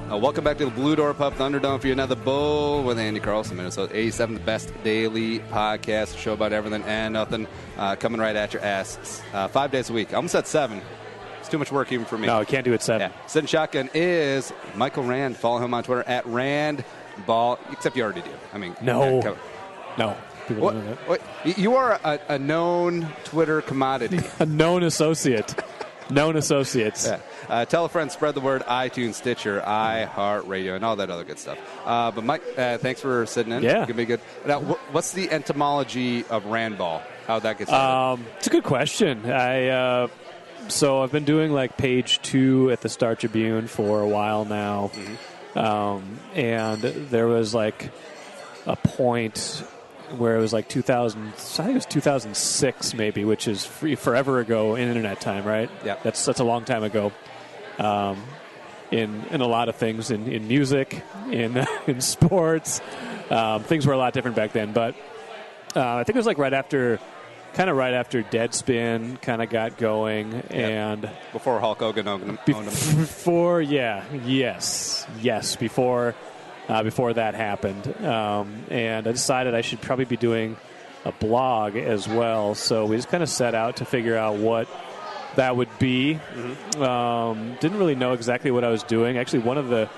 Welcome back to the Blue Door Pub Thunderdome for another bowl with Andy Carlson, Minnesota 87, the best daily podcast, show about everything and nothing, coming right at your ass 5 days a week. I almost said 7. It's too much work even for me. No, I can't do it 7. Yeah. Sitting shotgun is Michael Rand. Follow him on Twitter at Randball, except you already do. I mean, no. No. You are a known Twitter commodity. A known associate. Known associates. Yeah. Tell a friend, spread the word, iTunes, Stitcher, iHeartRadio, and all that other good stuff. But Mike, thanks for sitting in. Yeah. Give me good. Now, what's the etymology of Randball? How'd that get started? It's a good question. So I've been doing like page 2 at the Star Tribune for a while now. Mm-hmm. And there was like a point where it was like 2000, I think it was 2006 maybe, which is forever ago in internet time, right? Yeah. That's a long time ago. In a lot of things, in music, in sports, things were a lot different back then. But I think it was like right after Deadspin kind of got going, and before Hulk Hogan owned him. Before that happened, and I decided I should probably be doing a blog as well. So we just kind of set out to figure out what that would be. Mm-hmm. Didn't really know exactly what I was doing. Actually, one of the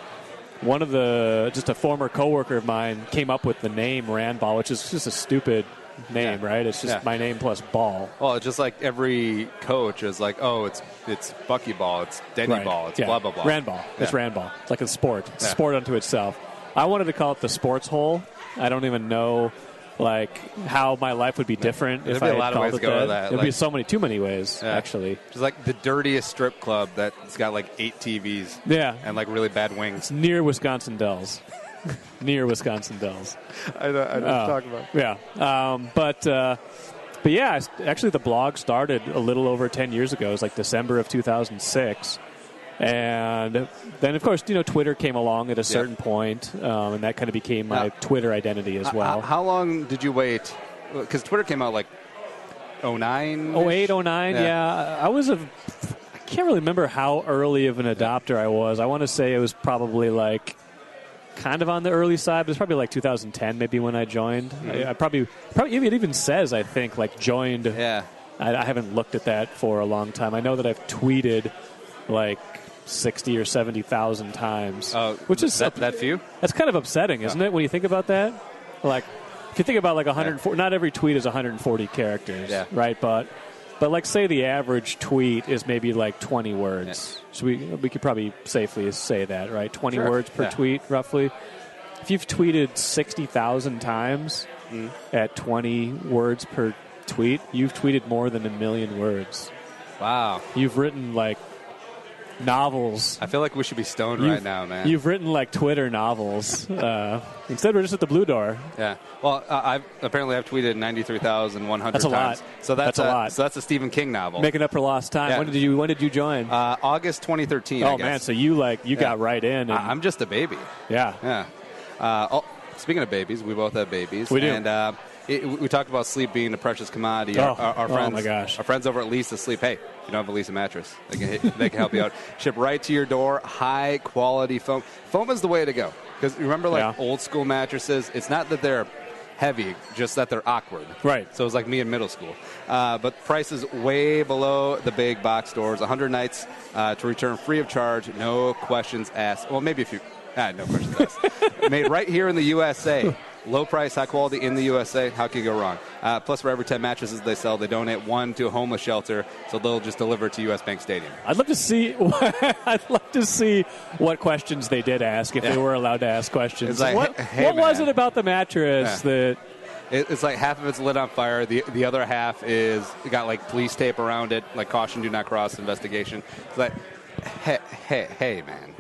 just a former coworker of mine came up with the name Randball, which is just a stupid name, right? It's just my name plus ball. Well, it's just like every coach is like, oh, it's Bucky Ball, it's Denny Ball, it's blah, blah, blah. Randball. It's Randball. It's like a sport. It's a sport unto itself. I wanted to call it the sports hole. I don't even know like how my life would be different if I had called it that. There'd be too many ways, actually. It's like the dirtiest strip club that's got like 8 TVs. Yeah. And like really bad wings. It's near Wisconsin Dells. Near Wisconsin Dells. I know what you're talking about. Yeah. But yeah, actually the blog started a little over 10 years ago. It was like December of 2006. And then, of course, Twitter came along at a certain point, and that kind of became my Twitter identity as well. How long did you wait? Because Twitter came out like 09? 08, 09, yeah. I can't really remember how early of an adopter I was. I want to say it was probably like kind of on the early side, but it's probably like 2010 maybe when I joined. Mm-hmm. I probably it even says, I think, like joined. Yeah. I haven't looked at that for a long time. I know that I've tweeted like 60 or 70,000 times, which is that few. That's kind of upsetting, isn't it? When you think about that, like if you think about like 140, not every tweet is 140 characters, right? But like say the average tweet is maybe like 20 words. So we could probably safely say that, right? 20 words per tweet, roughly. If you've tweeted 60,000 times at 20 words per tweet, you've tweeted more than 1 million words. Wow. You've written like novels. I feel like we should be stoned right now, man. You've written like Twitter novels. Instead, we're just at the Blue Door. Yeah. Well, I've tweeted 93,100 times. That's a lot. So that's a lot. So that's a Stephen King novel. Making up for lost time. Yeah. When did you join? August 2013. Oh man, so you got right in. And I'm just a baby. Yeah. Yeah. Speaking of babies, we both have babies. We do. And we talked about sleep being a precious commodity. Our friends, oh my gosh. Our friends over at Lisa Sleep. Hey, you don't have a Lisa mattress. They can help you out. Ship right to your door. High quality foam. Foam is the way to go. Because remember, old school mattresses. It's not that they're heavy, just that they're awkward. Right. So it was like me in middle school. But prices way below the big box stores. 100 nights to return free of charge. No questions asked. Well, maybe if you. No questions asked. Made right here in the USA. Low price, high quality in the USA. How can you go wrong? Plus, for every 10 mattresses they sell, they donate 1 to a homeless shelter, so they'll just deliver it to U.S. Bank Stadium. I'd love to see. What questions they did ask if they were allowed to ask questions. Like, what was it about the mattress that? It's like half of it's lit on fire. The other half is got like police tape around it, like caution, do not cross, investigation. It's like, hey, man.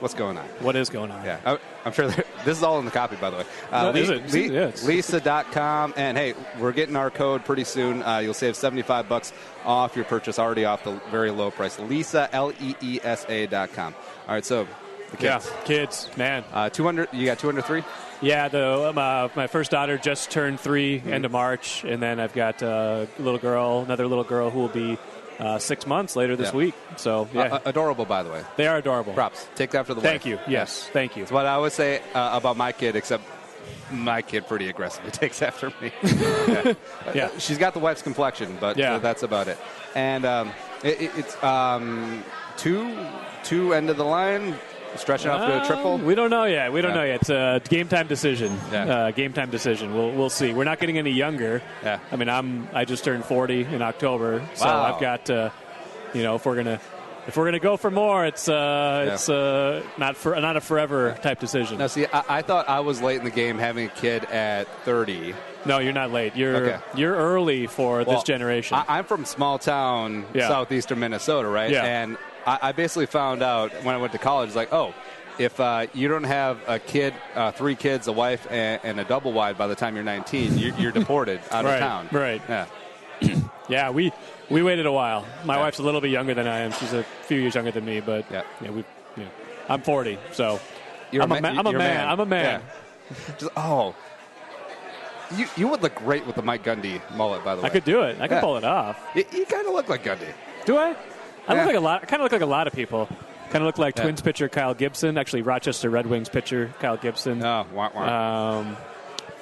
What's going on? What is going on? Yeah, I'm sure this is all in the copy, by the way. Is it? Lisa.com. And, hey, we're getting our code pretty soon. You'll save $75 off your purchase, already off the very low price. Lisa, Leesa.com. All right, so the kids. Yeah, kids, man. 200. You got 203? Yeah, my first daughter just turned 3 end of March, and then I've got another little girl who will be 6 months later this week. So, yeah. Adorable, by the way. They are adorable. Props. Take that for the Thank wife. you. Yes. Thank you. That's what I always say about my kid, except my kid pretty aggressively takes after me. Yeah. She's got the wife's complexion, but that's about it. And it's two end of the line, stretching out to a triple. We don't know yet. It's a game time decision. Game time decision. We'll see. We're not getting any younger. Yeah. I mean, I just turned 40 in October, so I've got if we're gonna go for more, it's not a forever type decision. Now, see, I thought I was late in the game having a kid at 30. No, you're not late. You're early for this generation. I'm from small town southeastern Minnesota, right? Yeah. And I basically found out when I went to college, like, if you don't have a kid, 3 kids, a wife, and a double wide by the time you're 19, you're deported out of town. Right. Yeah. Yeah, we waited a while. My wife's a little bit younger than I am. She's a few years younger than me, but I'm 40, so I'm a man. I'm a man. Yeah. You would look great with the Mike Gundy mullet, by the way. I could do it. I could pull it off. You kind of look like Gundy. Do I? I kind of look like a lot of people. Kind of look like Twins pitcher Kyle Gibson. Actually, Rochester Red Wings pitcher Kyle Gibson. Oh, wah.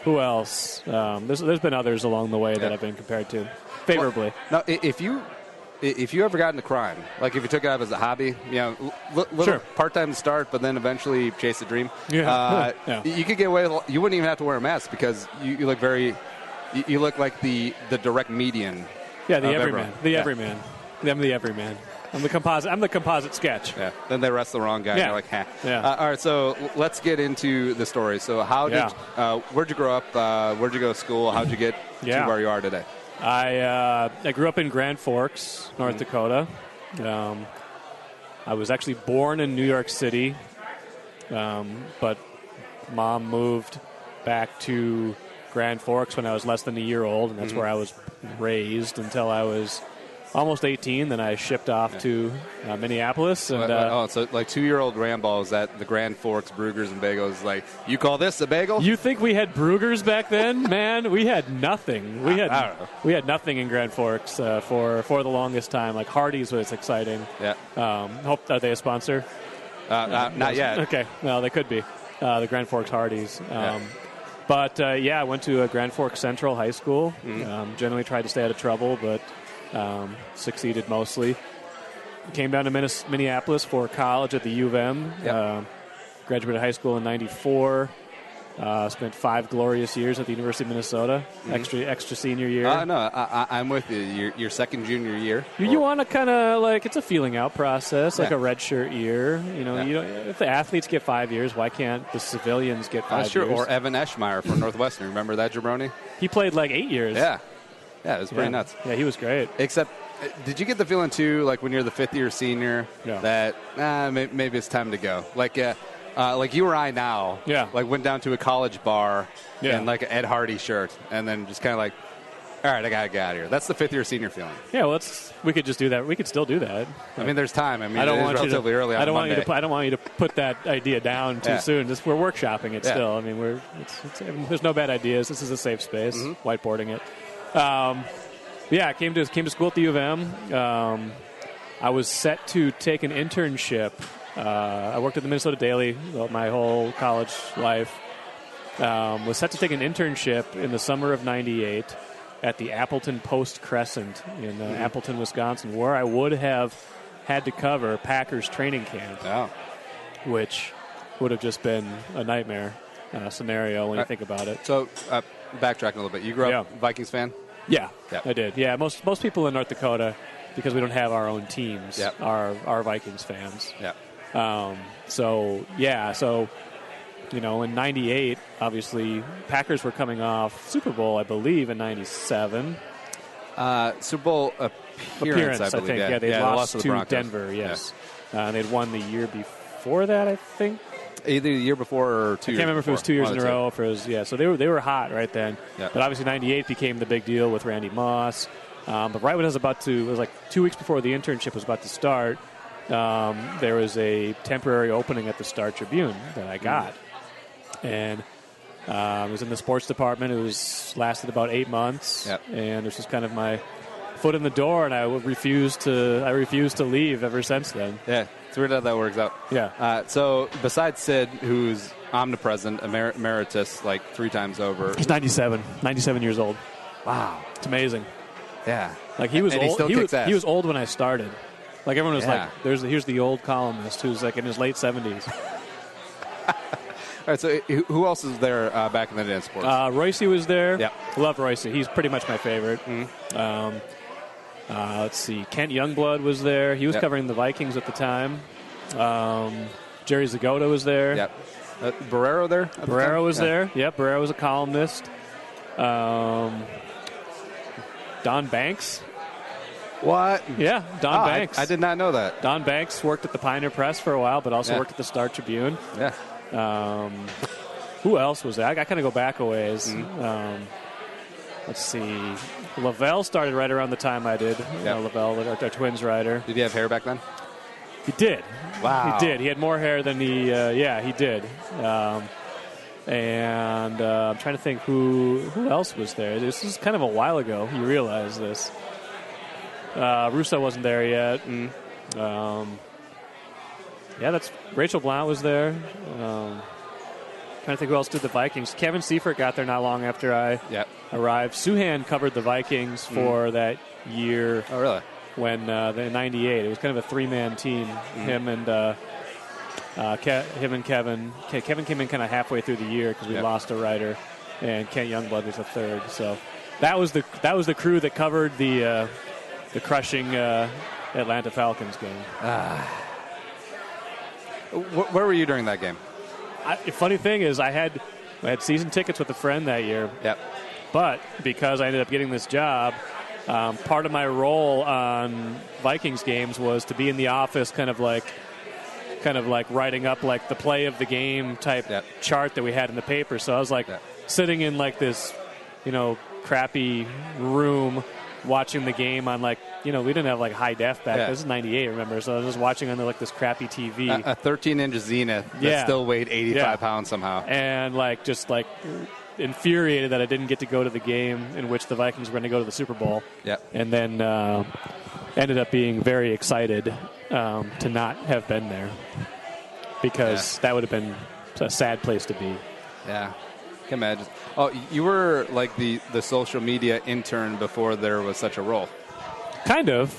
Who else? There's been others along the way that I've been compared to favorably. Now, if you ever got into crime, like if you took it up as a hobby, little part-time start, but then eventually chase the dream, you could get away. You wouldn't even have to wear a mask because you look you look like the direct median. Yeah, the everyman. Everyman. I'm the everyman. I'm the composite sketch. Yeah. Then they arrest the wrong guy. Yeah. You're like, Yeah. All right. So let's get into the story. So where'd you grow up? Where'd you go to school? How'd you get to where you are today? I grew up in Grand Forks, North Dakota. I was actually born in New York City, but Mom moved back to Grand Forks when I was less than a year old, and that's where I was raised until I was almost 18. Then I shipped off to Minneapolis. And, so like 2-year-old Randball is at the Grand Forks Brugers and Bagels. Like, you call this a bagel? You think we had Brugers back then? Man, we had nothing. We had nothing in Grand Forks for the longest time. Like Hardee's was exciting. Yeah. Are they a sponsor? Not yet. Okay. Well, they could be. The Grand Forks Hardee's. But I went to a Grand Forks Central High School. Generally tried to stay out of trouble, but succeeded mostly. Came down to Minneapolis for college at the U of M. Graduated high school in '94. Spent 5 glorious years at the University of Minnesota. Extra senior year. No, I'm with you. Your second junior year. You want to kind of it's a feeling out process, like a redshirt year. If the athletes get 5 years, why can't the civilians get 5 years? Or Evan Eschmeyer from Northwestern. Remember that jabroni? He played like 8 years. Yeah. Yeah, it was pretty nuts. Yeah, he was great. Except, did you get the feeling, too, like when you're the 5th-year senior, that maybe it's time to go? Like you or I now, like went down to a college bar in like an Ed Hardy shirt and then just kind of like, all right, I got to get out of here. That's the 5th-year senior feeling. Yeah, well, we could just do that. We could still do that. I mean, there's time. I mean, it is relatively early on Monday. I don't want you to put that idea down too soon. We're workshopping it still. I mean, there's no bad ideas. This is a safe space. Whiteboarding it. Came to school at the U of M. I was set to take an internship. I worked at the Minnesota Daily my whole college life. Was set to take an internship in the summer of '98 at the Appleton Post Crescent in Appleton, Wisconsin, where I would have had to cover Packers training camp, which would have just been a nightmare scenario when you think about it. So, backtracking a little bit, you grew up Vikings fan? Yeah, I did. Yeah, most people in North Dakota, because we don't have our own teams, are Vikings fans. Yeah. So in '98, obviously, Packers were coming off Super Bowl, I believe, in '97. Super Bowl appearance, I believe. Yeah, they lost to Denver, yes. They'd won the year before that, I think. Either the year before or 2 years. I can't remember if it was 2 years in a row. So they were hot right then. Yeah. But obviously '98 became the big deal with Randy Moss. But right when it was like 2 weeks before the internship was about to start, there was a temporary opening at the Star Tribune that I got. And it was in the sports department. It lasted about 8 months. Yep. And this was kind of my foot in the door, and I refused to leave ever since then. Yeah, it's weird how that works out. Yeah. So besides Sid, who's omnipresent, emeritus, like 3 times over. He's 97 years old. Wow. It's amazing. Yeah. Like he was and old. He still kicks ass. He was old when I started. Like everyone was like, here's the old columnist who's like in his late 70s. All right, so who else is there back in the day in sports? Royce was there. Yep. Love Royce. He's pretty much my favorite. Mm-hmm. Let's see. Kent Youngblood was there. He was covering the Vikings at the time. Jerry Zagota was there. Yep. Barrero there? Barrero was there. Yep, Barrero was a columnist. Don Banks. What? Yeah, Don Banks. I did not know that. Don Banks worked at the Pioneer Press for a while, but also worked at the Star Tribune. Yeah. Who else was there? I kind of go back a ways. Mm-hmm. Let's see. Lavelle started right around the time I did. Lavelle, our Twins writer. Did he have hair back then? He did. Wow. He did. He had more hair than he. He did. And I'm trying to think who else was there. This is kind of a while ago. You realize this. Russo wasn't there yet. That's Rachel Blount was there. Trying to think who else did the Vikings. Kevin Seifert got there not long after I arrived. Suhan covered the Vikings for that year. Oh, really? When in '98, it was kind of a 3-man team. Him and Kevin. Kevin came in kind of halfway through the year because we lost a writer, and Kent Youngblood was a third. So that was the crew that covered the crushing Atlanta Falcons game. Where were you during that game? Funny thing is, I had season tickets with a friend that year. Yep. But because I ended up getting this job, part of my role on Vikings games was to be in the office, kind of like writing up like the play of the game type chart that we had in the paper. So I was like sitting in like this, crappy room watching the game on we didn't have like high def back. This is '98, remember? So I was just watching on this crappy TV. A 13-inch Zenith that still weighed 85 pounds somehow. And just infuriated that I didn't get to go to the game in which the Vikings were going to go to the Super Bowl. Yep. And then ended up being very excited to not have been there because that would have been a sad place to be. Yeah. I can imagine. Oh, you were like the social media intern before there was such a role. Kind of.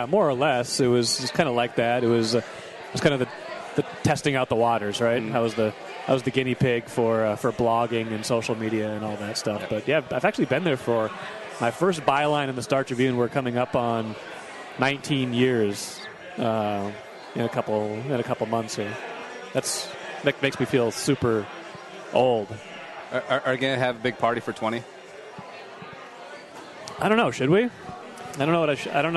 More or less. It was kind of like that. It was kind of the testing out the waters, right? I was the guinea pig for blogging and social media and all that stuff. But I've actually been there for my first byline in the Star Tribune. We're coming up on 19 years in a couple months here. That makes me feel super old. Are you going to have a big party for 20? I don't know. Should we? I don't know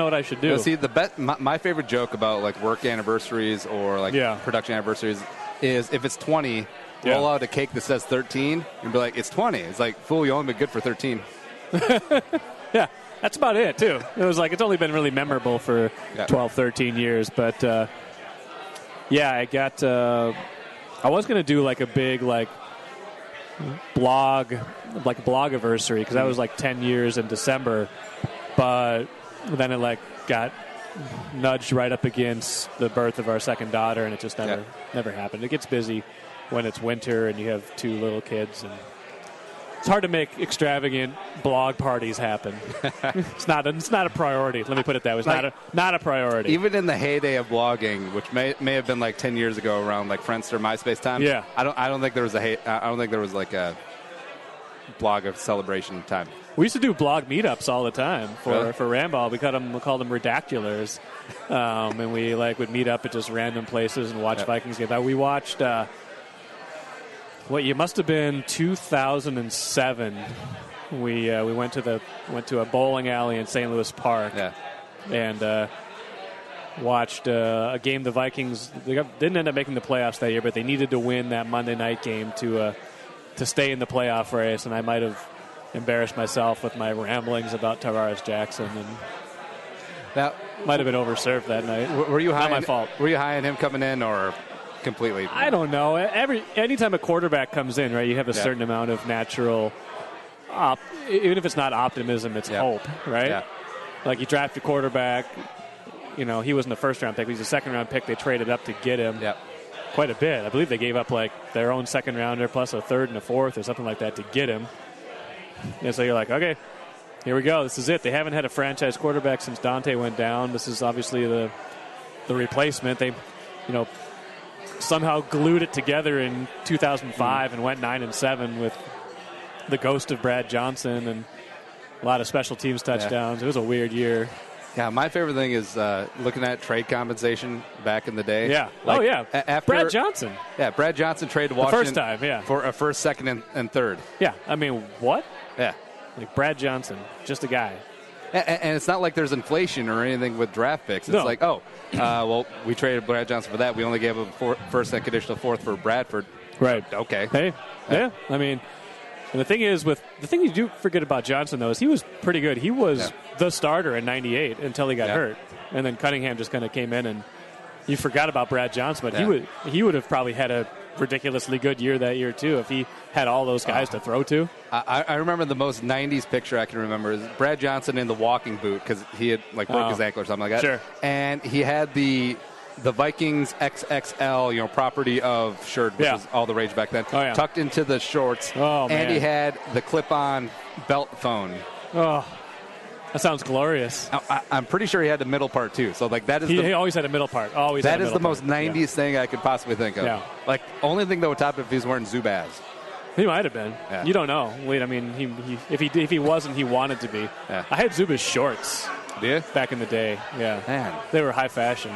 what I should do. See, my favorite joke about like work anniversaries or like production anniversaries is if it's 20, roll out a cake that says 13 and be like, it's 20. It's like, fool, you only been good for 13. Yeah, that's about it too. It was like it's only been really memorable for 12, 13 years, but I got. I was going to do like a big blogiversary because that was like 10 years in December. But then it got nudged right up against the birth of our second daughter, and it just never happened. It gets busy when it's winter and you have 2 little kids, and it's hard to make extravagant blog parties happen. It's not a priority. Let me put it that way. It's not a priority. Even in the heyday of blogging, which may have been like 10 years ago, around like Friendster, MySpace time. Yeah. I don't think there was like a blog of celebration time. We used to do blog meetups all the time for Randball. We called them redactulars, and we would meet up at just random places and watch Vikings games. We watched you must have been 2007. We went to a bowling alley in St. Louis Park and watched a game. The Vikings didn't end up making the playoffs that year, but they needed to win that Monday night game to stay in the playoff race, and I might have embarrassed myself with my ramblings about Tavares Jackson, and that might have been overserved that night. Were you high? Not my fault. Were you high on him coming in, or completely? I don't know. Anytime a quarterback comes in, right, you have a certain amount of natural, even if it's not optimism, it's hope, right? Like, you draft a quarterback. You know, he wasn't a first-round pick. He was a second-round pick. They traded up to get him quite a bit. I believe they gave up, like, their own second-rounder plus a third and a fourth or something like that to get him. And so you're like, okay, here we go. This is it. They haven't had a franchise quarterback since Dante went down. This is obviously the replacement. They, somehow glued it together in 2005 and went 9-7 with the ghost of Brad Johnson and a lot of special teams touchdowns. It was a weird year. Yeah, my favorite thing is looking at trade compensation back in the day. Yeah. Like, After Brad Johnson. Yeah, Brad Johnson traded Washington the first time, for a first, second, and third. Yeah, I mean, what? Yeah. Like, Brad Johnson, just a guy. And it's not like there's inflation or anything with draft picks. It's like, well, we traded Brad Johnson for that. We only gave him first and conditional fourth for Bradford. Right. Okay. Hey, yeah. I mean, and the thing you do forget about Johnson, though, is he was pretty good. He was the starter in '98 until he got hurt. And then Cunningham just kind of came in, and you forgot about Brad Johnson. But he would have probably had a ridiculously good year that year, too, if he had all those guys to throw to. I remember the most 90s picture I can remember is Brad Johnson in the walking boot because he had, like, broke his ankle or something like that. Sure. And he had the Vikings XXL, property of shirt, which was all the rage back then, tucked into the shorts. And he had the clip-on belt phone. Oh, that sounds glorious. I'm pretty sure he had the middle part, too. So, like, that is he always had a middle part. Always that had a is the middle most part. 90s thing I could possibly think of. Yeah. Like, only thing that would top it if he was wearing Zubaz. He might have been. Yeah. You don't know. Wait, I mean, if he wasn't, he wanted to be. Yeah. I had Zubaz shorts. Back in the day. Yeah. Man. They were high fashion.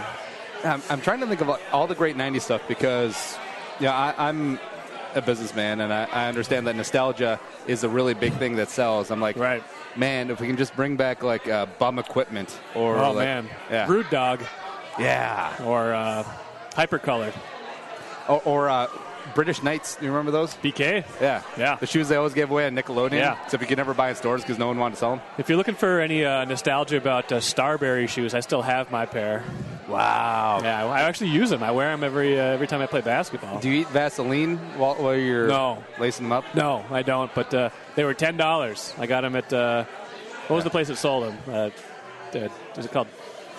I'm trying to think of all the great 90s stuff because, I'm a businessman and I understand that nostalgia is a really big thing that sells. I'm like, man, if we can just bring back like bum equipment or Rude Dog. Yeah. Or Hypercolor. Or British Knights. Do you remember those? BK? Yeah. The shoes they always gave away on Nickelodeon. Yeah. Except you could never buy in stores because no one wanted to sell them. If you're looking for any nostalgia about Starberry shoes, I still have my pair. Wow. Yeah, I actually use them. I wear them every time I play basketball. Do you eat Vaseline while you're lacing them up? No, I don't. But they were $10. I got them at what was the place that sold them? Was it called?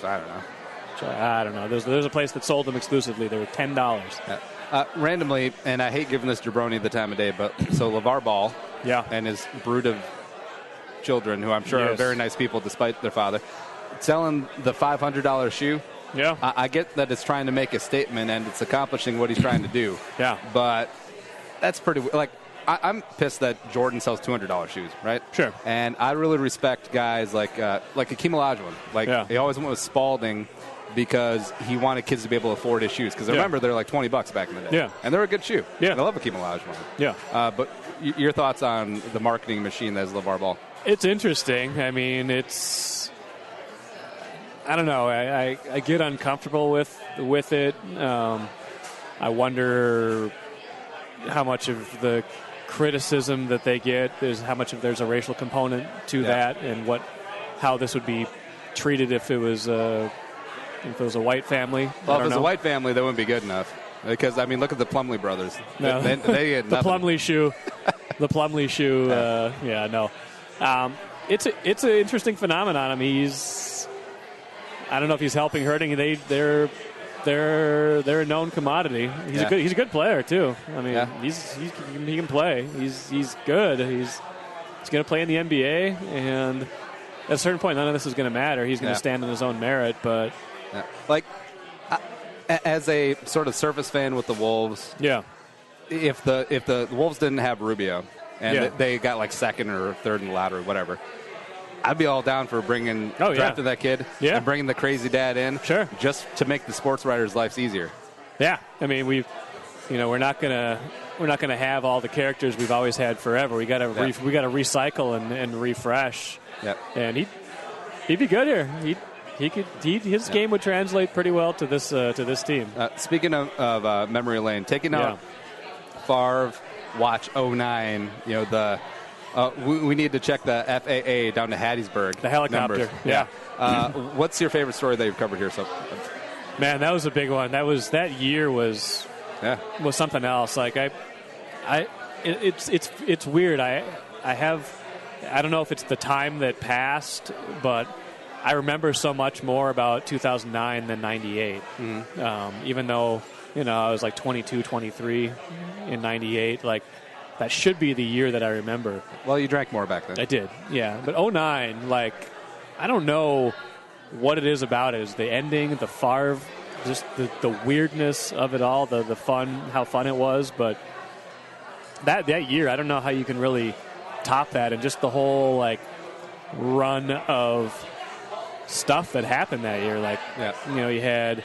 I don't know. There's a place that sold them exclusively. They were $10. Randomly, and I hate giving this jabroni the time of day, but so LaVar Ball and his brood of children, who I'm sure are very nice people despite their father, selling the $500 shoe. Yeah. I get that it's trying to make a statement and it's accomplishing what he's trying to do. Yeah. But that's pretty, like, I'm pissed that Jordan sells $200 shoes, right? Sure. And I really respect guys like Hakeem Olajuwon. Like, he always went with Spalding because he wanted kids to be able to afford his shoes. Because remember, they're like $20 back in the day. Yeah. And they're a good shoe. Yeah. And I love Hakeem Olajuwon. Yeah. But your thoughts on the marketing machine that is LaVar Ball? It's interesting. I mean, I don't know. I get uncomfortable with it. I wonder how much of the criticism that they get is how much of there's a racial component to that, and how this would be treated if it was a white family. Well, if it was a white family, that wouldn't be good enough. Because, I mean, look at the Plumlee brothers. No. They get the Plumlee shoe. The Plumlee shoe. No. It's an interesting phenomenon. I mean, I don't know if he's helping, hurting. They're a known commodity. He's a good player too. I mean, he can play. He's good. He's going to play in the NBA, and at a certain point, none of this is going to matter. He's going to stand on his own merit. But like, as a sort of surface fan with the Wolves, if the Wolves didn't have Rubio and they got like second or third in the lottery, whatever, I'd be all down for drafting that kid and bringing the crazy dad in, just to make the sports writers' lives easier. Yeah, I mean, we're not gonna have all the characters we've always had forever. We got to recycle and refresh. Yep. And he'd be good here. His game would translate pretty well to this team. Speaking of memory lane, taking out Favre, watch 09. We need to check the FAA down to Hattiesburg. The helicopter. Numbers. What's your favorite story that you've covered here? So, man, that was a big one. That year was something else. Like it's weird. I don't know if it's the time that passed, but I remember so much more about 2009 than 98. Even though, I was like 22, 23 in 98, like that should be the year that I remember. Well, you drank more back then. I did, yeah. But 09, like, I don't know what it is about it. Is the ending, the Favre, just the weirdness of it all, the fun, how fun it was. But that year, I don't know how you can really top that, and just the whole, like, run of stuff that happened that year. Like, you had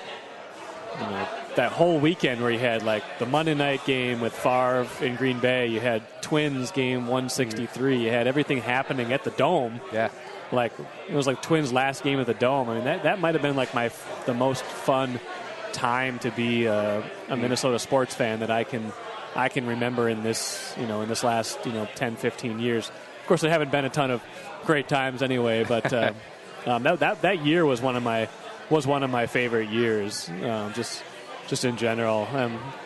that whole weekend where you had like the Monday night game with Favre in Green Bay. You had Twins game 163. You had everything happening at the Dome. Yeah, like it was like Twins' last game at the Dome. I mean, that might have been like the most fun time to be a Minnesota sports fan that I can remember in this in this last 10, 15 years. Of course, there haven't been a ton of great times anyway, but that year was one of my favorite years, just in general.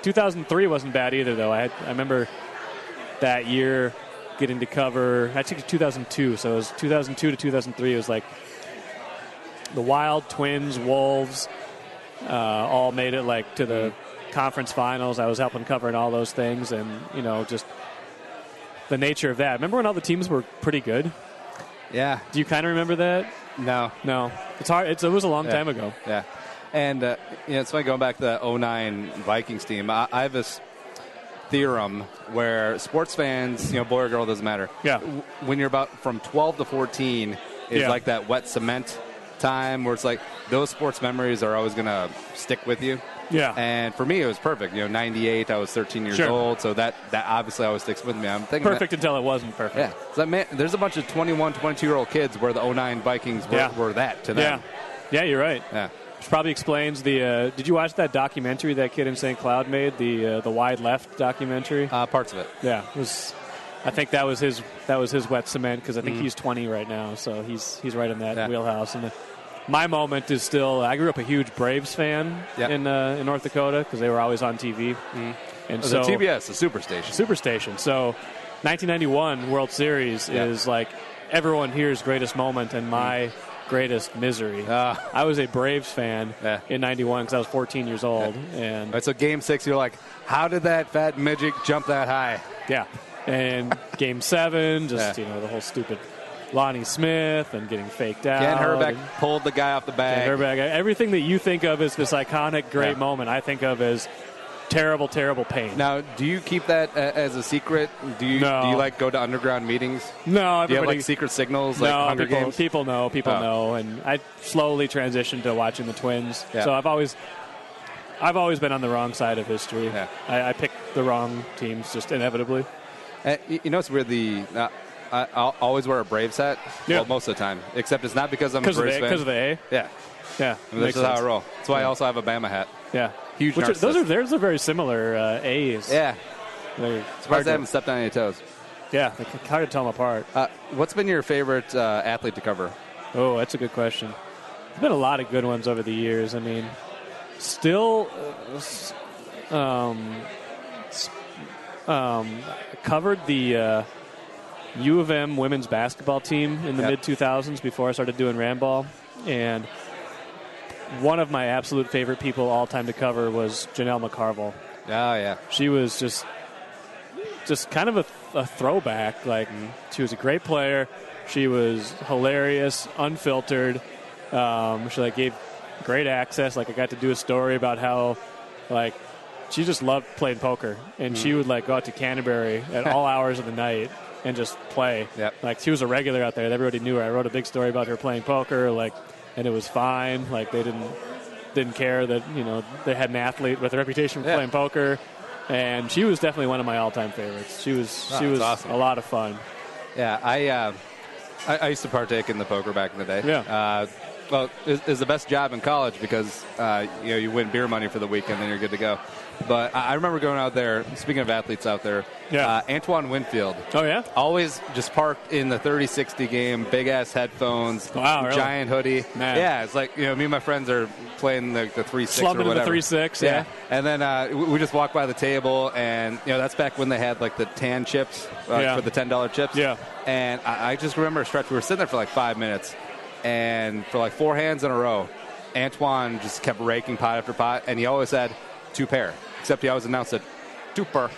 2003 wasn't bad either, though. I remember that year getting to cover. I took 2002, so it was 2002 to 2003. It was like the Wild, Twins, Wolves, all made it like to the conference finals. I was helping covering all those things, and just the nature of that. Remember when all the teams were pretty good? Yeah. Do you kind of remember that? No. It's hard. It was a long time ago. Yeah. And, it's funny going back to the 09 Vikings team. I have this theorem where sports fans, boy or girl, doesn't matter. Yeah. When you're about from 12 to 14 is like that wet cement time where it's like those sports memories are always going to stick with you. Yeah. And for me, it was perfect. 98, I was 13 years old, so that obviously always sticks with me. I'm thinking perfect until it wasn't perfect. Yeah. So there's a bunch of 21, 22-year-old kids where the 09 Vikings were that to them. Yeah, you're right. Yeah. Which probably explains the. Did you watch that documentary that kid in St. Cloud made, the Wide Left documentary? Parts of it. Yeah. I think that was his wet cement, because I think he's 20 right now, so he's right in that wheelhouse. And my moment is still, I grew up a huge Braves fan in North Dakota because they were always on TV. And so the TBS, the Superstation. So 1991 World Series is like everyone here's greatest moment and my greatest misery. I was a Braves fan in 91 because I was 14 years old. And so Game 6, you're like, how did that fat midget jump that high? Yeah. And Game 7, just, the whole stupid Lonnie Smith and getting faked out. Ken Herbeck pulled the guy off the bag. Everything that you think of as this iconic, great moment, I think of as terrible, terrible pain. Now, do you keep that as a secret? Do you like go to underground meetings? No. Do you have like secret signals like Hunger Games? People know. And I slowly transitioned to watching the Twins. Yeah. So I've always been on the wrong side of history. Yeah. I picked the wrong teams just inevitably. It's weird. I'll always wear a Braves hat. Yeah. Well, most of the time. Except it's not because I'm a Braves fan. Because of the A? Yeah. Yeah. This is how I roll. That's why I also have a Bama hat. Yeah. Huge narcissist. Those are very similar A's. Yeah. Surprised I haven't stepped on any toes. Yeah. It's hard to tell them apart. What's been your favorite athlete to cover? Oh, that's a good question. There's been a lot of good ones over the years. I mean, still covered the U of M women's basketball team in the mid-2000s before I started doing Randball. And one of my absolute favorite people all time to cover was Janel McCarville. Oh, yeah. She was just kind of a throwback. Like, she was a great player. She was hilarious, unfiltered. She gave great access. Like, I got to do a story about how, she just loved playing poker. And she would, go out to Canterbury at all hours of the night and just play. Yep. She was a regular out there. Everybody knew her. I wrote a big story about her playing poker, and it was fine. They didn't care that, they had an athlete with a reputation for playing poker. And she was definitely one of my all-time favorites. She was awesome. A lot of fun. Yeah, I used to partake in the poker back in the day. Yeah. Well, it's the best job in college because, you win beer money for the weekend and you're good to go. But I remember going out there, speaking of athletes out there, Antoine Winfield. Oh, yeah? Always just parked in the 30-60 game, big-ass headphones, giant hoodie. Man. Yeah, it's like, me and my friends are playing the 3-6 slumping or whatever. The 3-6, yeah. And then we just walk by the table, and, that's back when they had, the tan chips for the $10 chips. Yeah. And I just remember a stretch, we were sitting there for 5 minutes. and for like 4 hands in a row, Antoine just kept raking pot after pot, and he always said 2 pair, except he always announced it 2 per.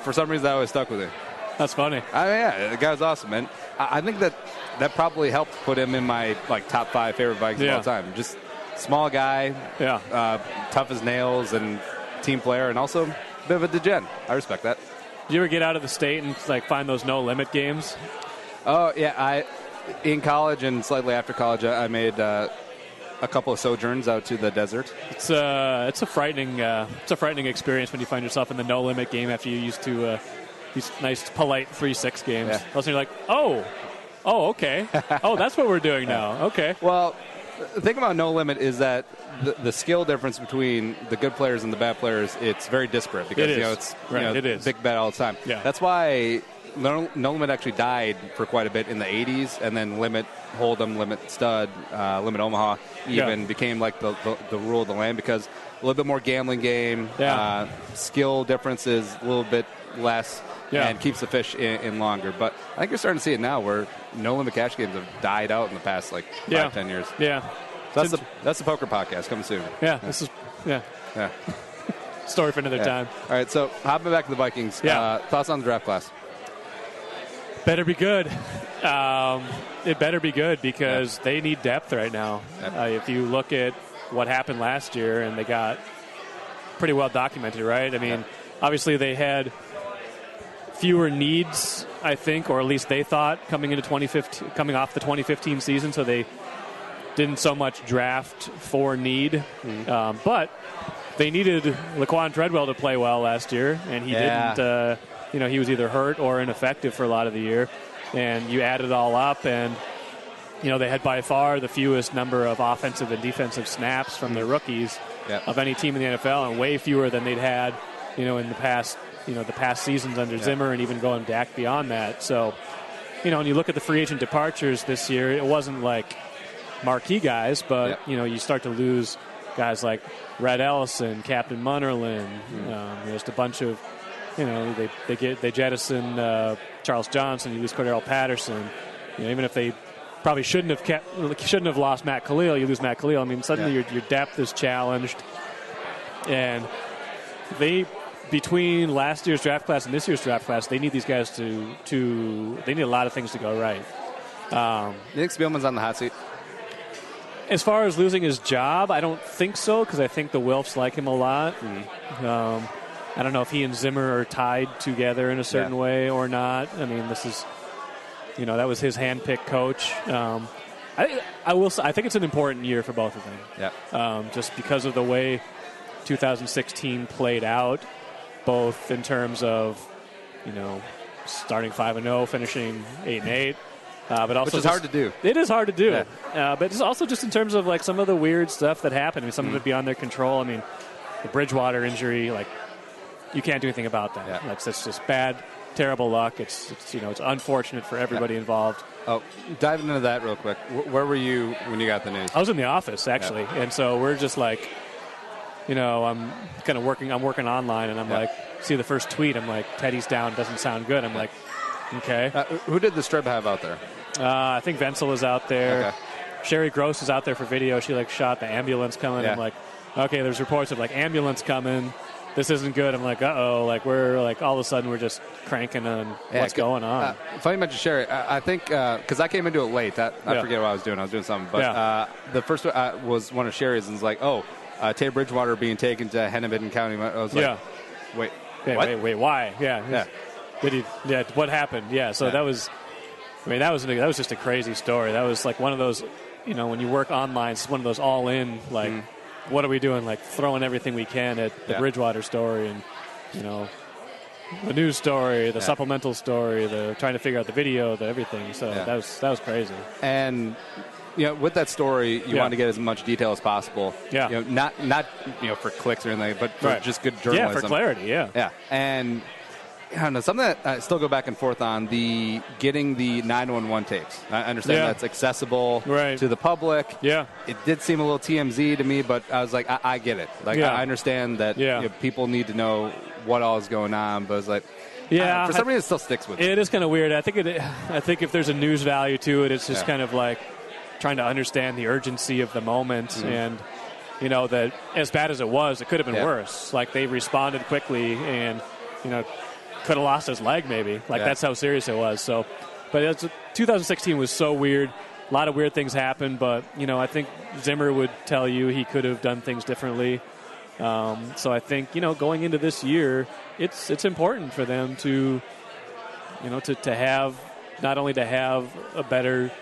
For some reason, that always stuck with me. That's funny. Yeah, the guy was awesome, and I think that probably helped put him in my like top 5 favorite Vikings of all time. Just small guy, tough as nails, and team player, and also a bit of a degen. I respect that. Did you ever get out of the state and like find those no limit games? Oh yeah, in college and slightly after college, I made a couple of sojourns out to the desert. It's a frightening experience when you find yourself in the no limit game after you used to these nice polite 3-6 games. Yeah. Also, you're like, oh, okay, that's what we're doing now. Okay. Well, the thing about no limit is that the skill difference between the good players and the bad players, it's very disparate because it is big bet all the time. Yeah. That's why no limit actually died for quite a bit in the 80s, and then limit Hold'em, limit Stud, limit Omaha even became like the rule of the land because a little bit more gambling game, skill differences a little bit less. And keeps the fish in longer. But I think you're starting to see it now where no-limit cash games have died out in the past, 5-10 years. Yeah. So that's the poker podcast coming soon. Yeah. This is, story for another time. All right, so hopping back to the Vikings. Thoughts on the draft class? Better be good. It better be good because they need depth right now. If you look at what happened last year, and they got pretty well documented, right? I mean, obviously they had fewer needs, I think, or at least they thought coming off the 2015 season, so they didn't so much draft for need. But they needed Laquan Treadwell to play well last year, and he didn't. He was either hurt or ineffective for a lot of the year. And you add it all up, and they had by far the fewest number of offensive and defensive snaps from their rookies of any team in the NFL, and way fewer than they'd had, in the past. The past seasons under Zimmer, and even going back beyond that. So, when you look at the free agent departures this year, it wasn't like marquee guys, but, you start to lose guys like Red Ellison, Captain Munnerlin, just a bunch of, they jettison Charles Johnson, you lose Cordero Patterson. Even if they probably shouldn't have lost Matt Khalil, you lose Matt Khalil. I mean, suddenly your depth is challenged. And between last year's draft class and this year's draft class, they need these guys to they need a lot of things to go right. You think Spielman's on the hot seat? As far as losing his job, I don't think so, because I think the Wilfs like him a lot. I don't know if he and Zimmer are tied together in a certain way or not. I mean, this is, that was his hand-picked coach. I think it's an important year for both of them. Just because of the way 2016 played out. Both in terms of, starting 5-0, finishing 8-8, but also which is hard to do. It is hard to do, but it's also just in terms of like some of the weird stuff that happened. I mean, some of it beyond their control. I mean, the Bridgewater injury, like you can't do anything about that. That's just bad, terrible luck. It's unfortunate for everybody involved. Oh, dive into that real quick. Where were you when you got the news? I was in the office actually, and so we're just like. I'm kind of working online, and I'm like, see the first tweet. I'm like, Teddy's down, doesn't sound good. I'm like, okay. Who did the Strib have out there? I think Wenzel is out there. Okay. Sherry Gross is out there for video. She shot the ambulance coming. I'm like, okay, there's reports of ambulance coming. This isn't good. I'm like, uh-oh. We're all of a sudden we're just cranking on what's going on. Funny you mentioned Sherry. I think because I came into it late. I forget what I was doing. I was doing something. But the first was one of Sherry's, and it's like, Tay Bridgewater being taken to Hennepin County. I was like, wait, wait, why? Did he? Yeah, what happened? Yeah, so that was just a crazy story. That was like one of those, when you work online, it's one of those all in, what are we doing? Like throwing everything we can at the Bridgewater story and, the news story, the supplemental story, the trying to figure out the video, the everything. So that was crazy. And with that story, you want to get as much detail as possible. Yeah. Not for clicks or anything, but for just good journalism. Yeah, for clarity. Yeah. Yeah. And I don't know, something that I still go back and forth on, getting the 911 tapes. I understand that's accessible to the public. Yeah. It did seem a little TMZ to me, but I was like, I get it. I understand that people need to know what all is going on, but it's like, Yeah, for some reason, it still sticks with me. It is kind of weird. I think if there's a news value to it, it's just kind of like trying to understand the urgency of the moment and. That as bad as it was, it could have been worse. Like, they responded quickly and, could have lost his leg maybe. That's how serious it was. So, but 2016 was so weird. A lot of weird things happened, but, I think Zimmer would tell you he could have done things differently. So I think, going into this year, it's important for them to, to have, not only to have a better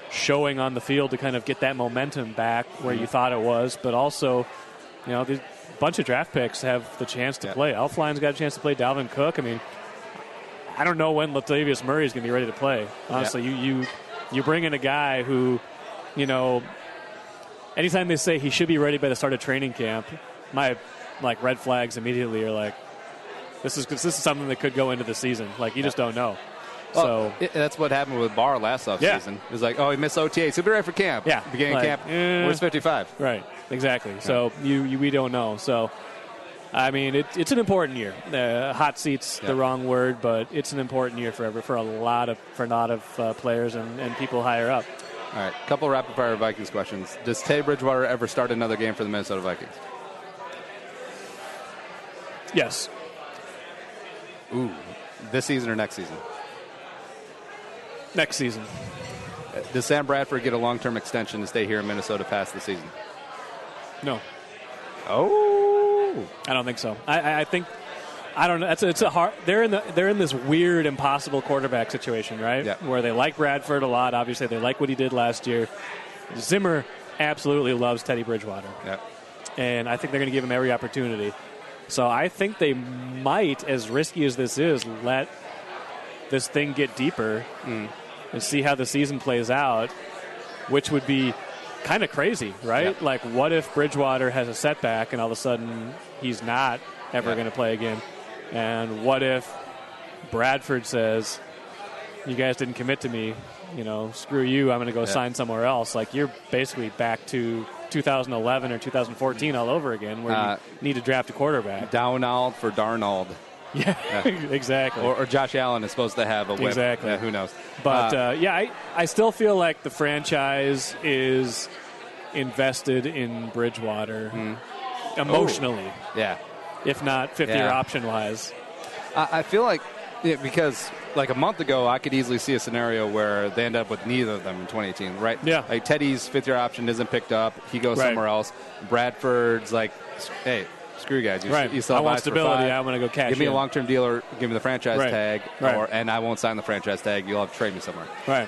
showing on the field to kind of get that momentum back where you thought it was, but also, the bunch of draft picks have the chance to play. Elflein's got a chance to play. Dalvin Cook. I mean, I don't know when Latavius Murray is going to be ready to play. Honestly, you bring in a guy who, anytime they say he should be ready by the start of training camp, my red flags immediately are like, this is something that could go into the season. Like, you just don't know. Well, that's what happened with Barr last offseason. It was like, he missed OTA. He'll be ready for camp. Yeah. Beginning of camp, where's 55? Right, exactly. Yeah. So we don't know. So, I mean, it's an important year. Hot seat's the wrong word, but it's an important year for a lot of players and people higher up. All right, a couple rapid-fire Vikings questions. Does Teddy Bridgewater ever start another game for the Minnesota Vikings? Yes. Ooh, this season or next season? Next season. Does Sam Bradford get a long-term extension to stay here in Minnesota past the season? No. Oh, I don't think so. I think I don't know. It's a hard. They're in this weird, impossible quarterback situation, right? Yeah. Where they like Bradford a lot. Obviously, they like what he did last year. Zimmer absolutely loves Teddy Bridgewater. Yeah. And I think they're going to give him every opportunity. So I think they might, as risky as this is, let this thing get deeper and see how the season plays out, which would be kind of crazy, right? Yeah. Like, what if Bridgewater has a setback and all of a sudden he's not ever going to play again? And what if Bradford says, you guys didn't commit to me, screw you, I'm going to go sign somewhere else. Like, you're basically back to 2011 or 2014 all over again where you need to draft a quarterback. Downald for Darnold. Yeah, exactly. Or Josh Allen is supposed to have a whip. Exactly. Yeah, who knows? But, I still feel like the franchise is invested in Bridgewater emotionally. Yeah. If not 50-year option-wise. I feel like, because like a month ago, I could easily see a scenario where they end up with neither of them in 2018, right? Yeah. Like, Teddy's fifth-year option isn't picked up. He goes somewhere else. Bradford's like, hey, screw you guys. You still have I want stability. I'm going to go cash Give me in. a long-term deal or give me the franchise tag, Right. and I won't sign the franchise tag. You'll have to trade me somewhere. Right.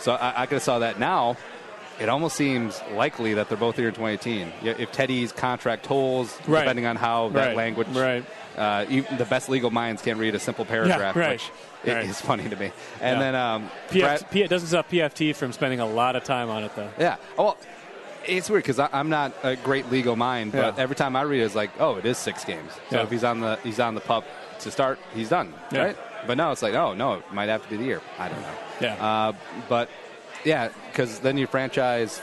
So I could have saw that. Now, it almost seems likely that they're both here in 2018. If Teddy's contract holds, depending on how that language. Right. Even the best legal minds can't read a simple paragraph, which is funny to me. And then it doesn't stop PFT from spending a lot of time on it, though. Yeah. Well, it's weird because I'm not a great legal mind, but every time I read it, it's like, it is 6 games. So if he's on the pup to start, he's done, right? But now it's like, no, it might have to be the year. I don't know. Yeah. But because then you franchise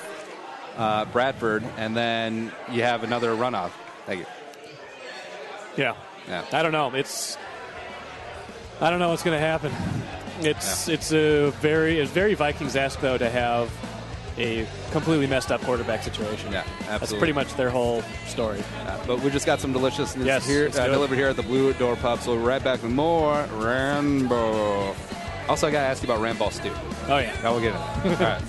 Bradford, and then you have another runoff. Thank you. Yeah. I don't know. I don't know what's going to happen. It's very Vikings-esque, though, to have a completely messed up quarterback situation. Yeah, absolutely. That's pretty much their whole story. But we just got some deliciousness here delivered here at the Blue Door Pub, so we're right back with more Randball. Also, I got to ask you about Randball stew. Oh, yeah. We'll get it. All right.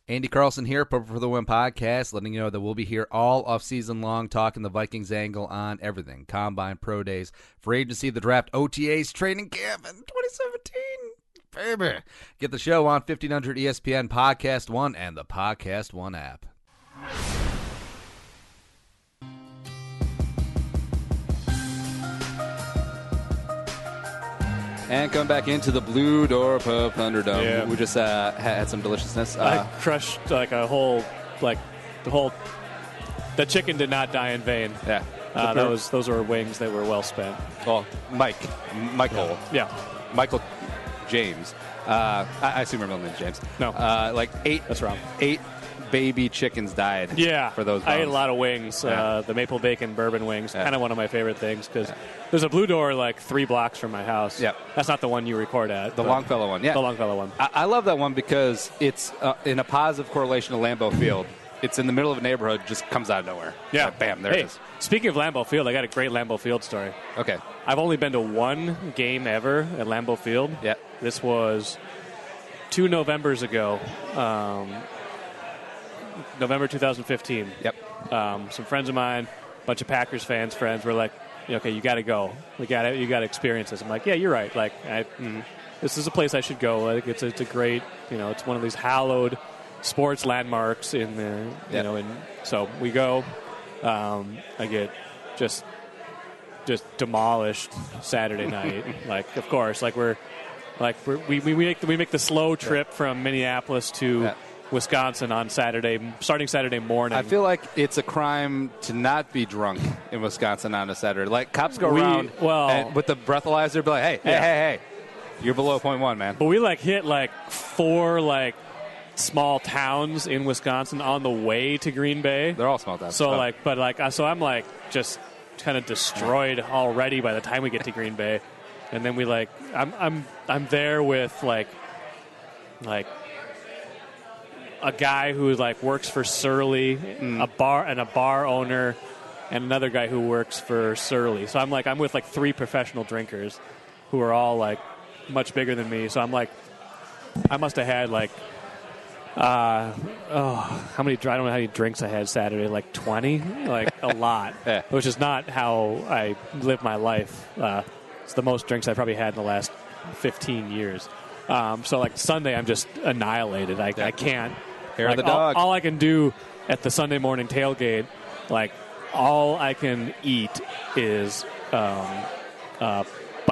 Andy Carlson here, Purple for the Win podcast, letting you know that we'll be here all off-season long talking the Vikings angle on everything. Combine, pro days, free agency, the draft, OTAs, training camp in 2017. Baby. Get the show on 1500 ESPN, Podcast One, and the Podcast One app. And come back into the Blue Door Pub Thunderdome. Yeah. We just had some deliciousness. I crushed the chicken did not die in vain. Yeah. Those were wings that were well spent. Well, Michael. Yeah. Michael James. I assume her middle name is James. No. 8. That's wrong. 8 baby chickens died. Yeah, for those. I ate a bones. lot of wings. The maple bacon bourbon wings, kind of one of my favorite things because there's a Blue Door like 3 blocks from my house. Yep. That's not the one you record at. The Longfellow one. Yeah, the Longfellow one. I love that one because it's in a positive correlation to Lambeau Field. It's in the middle of a neighborhood, just comes out of nowhere. Yeah, like, bam, there it is. Speaking of Lambeau Field, I got a great Lambeau Field story. Okay. I've only been to one game ever at Lambeau Field. Yeah. This was 2 Novembers ago, November 2015. Yep. Some friends of mine, a bunch of Packers friends were like, okay, you got to go. You got to experience this. I'm like, yeah, you're right. Like, this is a place I should go. Like, it's a great, it's one of these hallowed sports landmarks in the, and so we go. I get just demolished Saturday night. Like, of course, we make the slow trip from Minneapolis to Wisconsin on starting Saturday morning. I feel like it's a crime to not be drunk in Wisconsin on a Saturday. Like, cops go around and with the breathalyzer, be like, hey, you're below 0.1, man. But we hit 4 small towns in Wisconsin on the way to Green Bay. They're all small towns. So so I'm just kind of destroyed already by the time we get to Green Bay, and then I'm there with a guy who works for Surly, a bar owner, and another guy who works for Surly. So I'm with 3 professional drinkers who are all much bigger than me. So I must have had how many? I don't know how many drinks I had Saturday. 20, a lot. Yeah. Which is not how I live my life. It's the most drinks I probably had in the last 15 years. So Sunday, I'm just annihilated. I can't. Hair of the dog. All I can do at the Sunday morning tailgate, all I can eat is a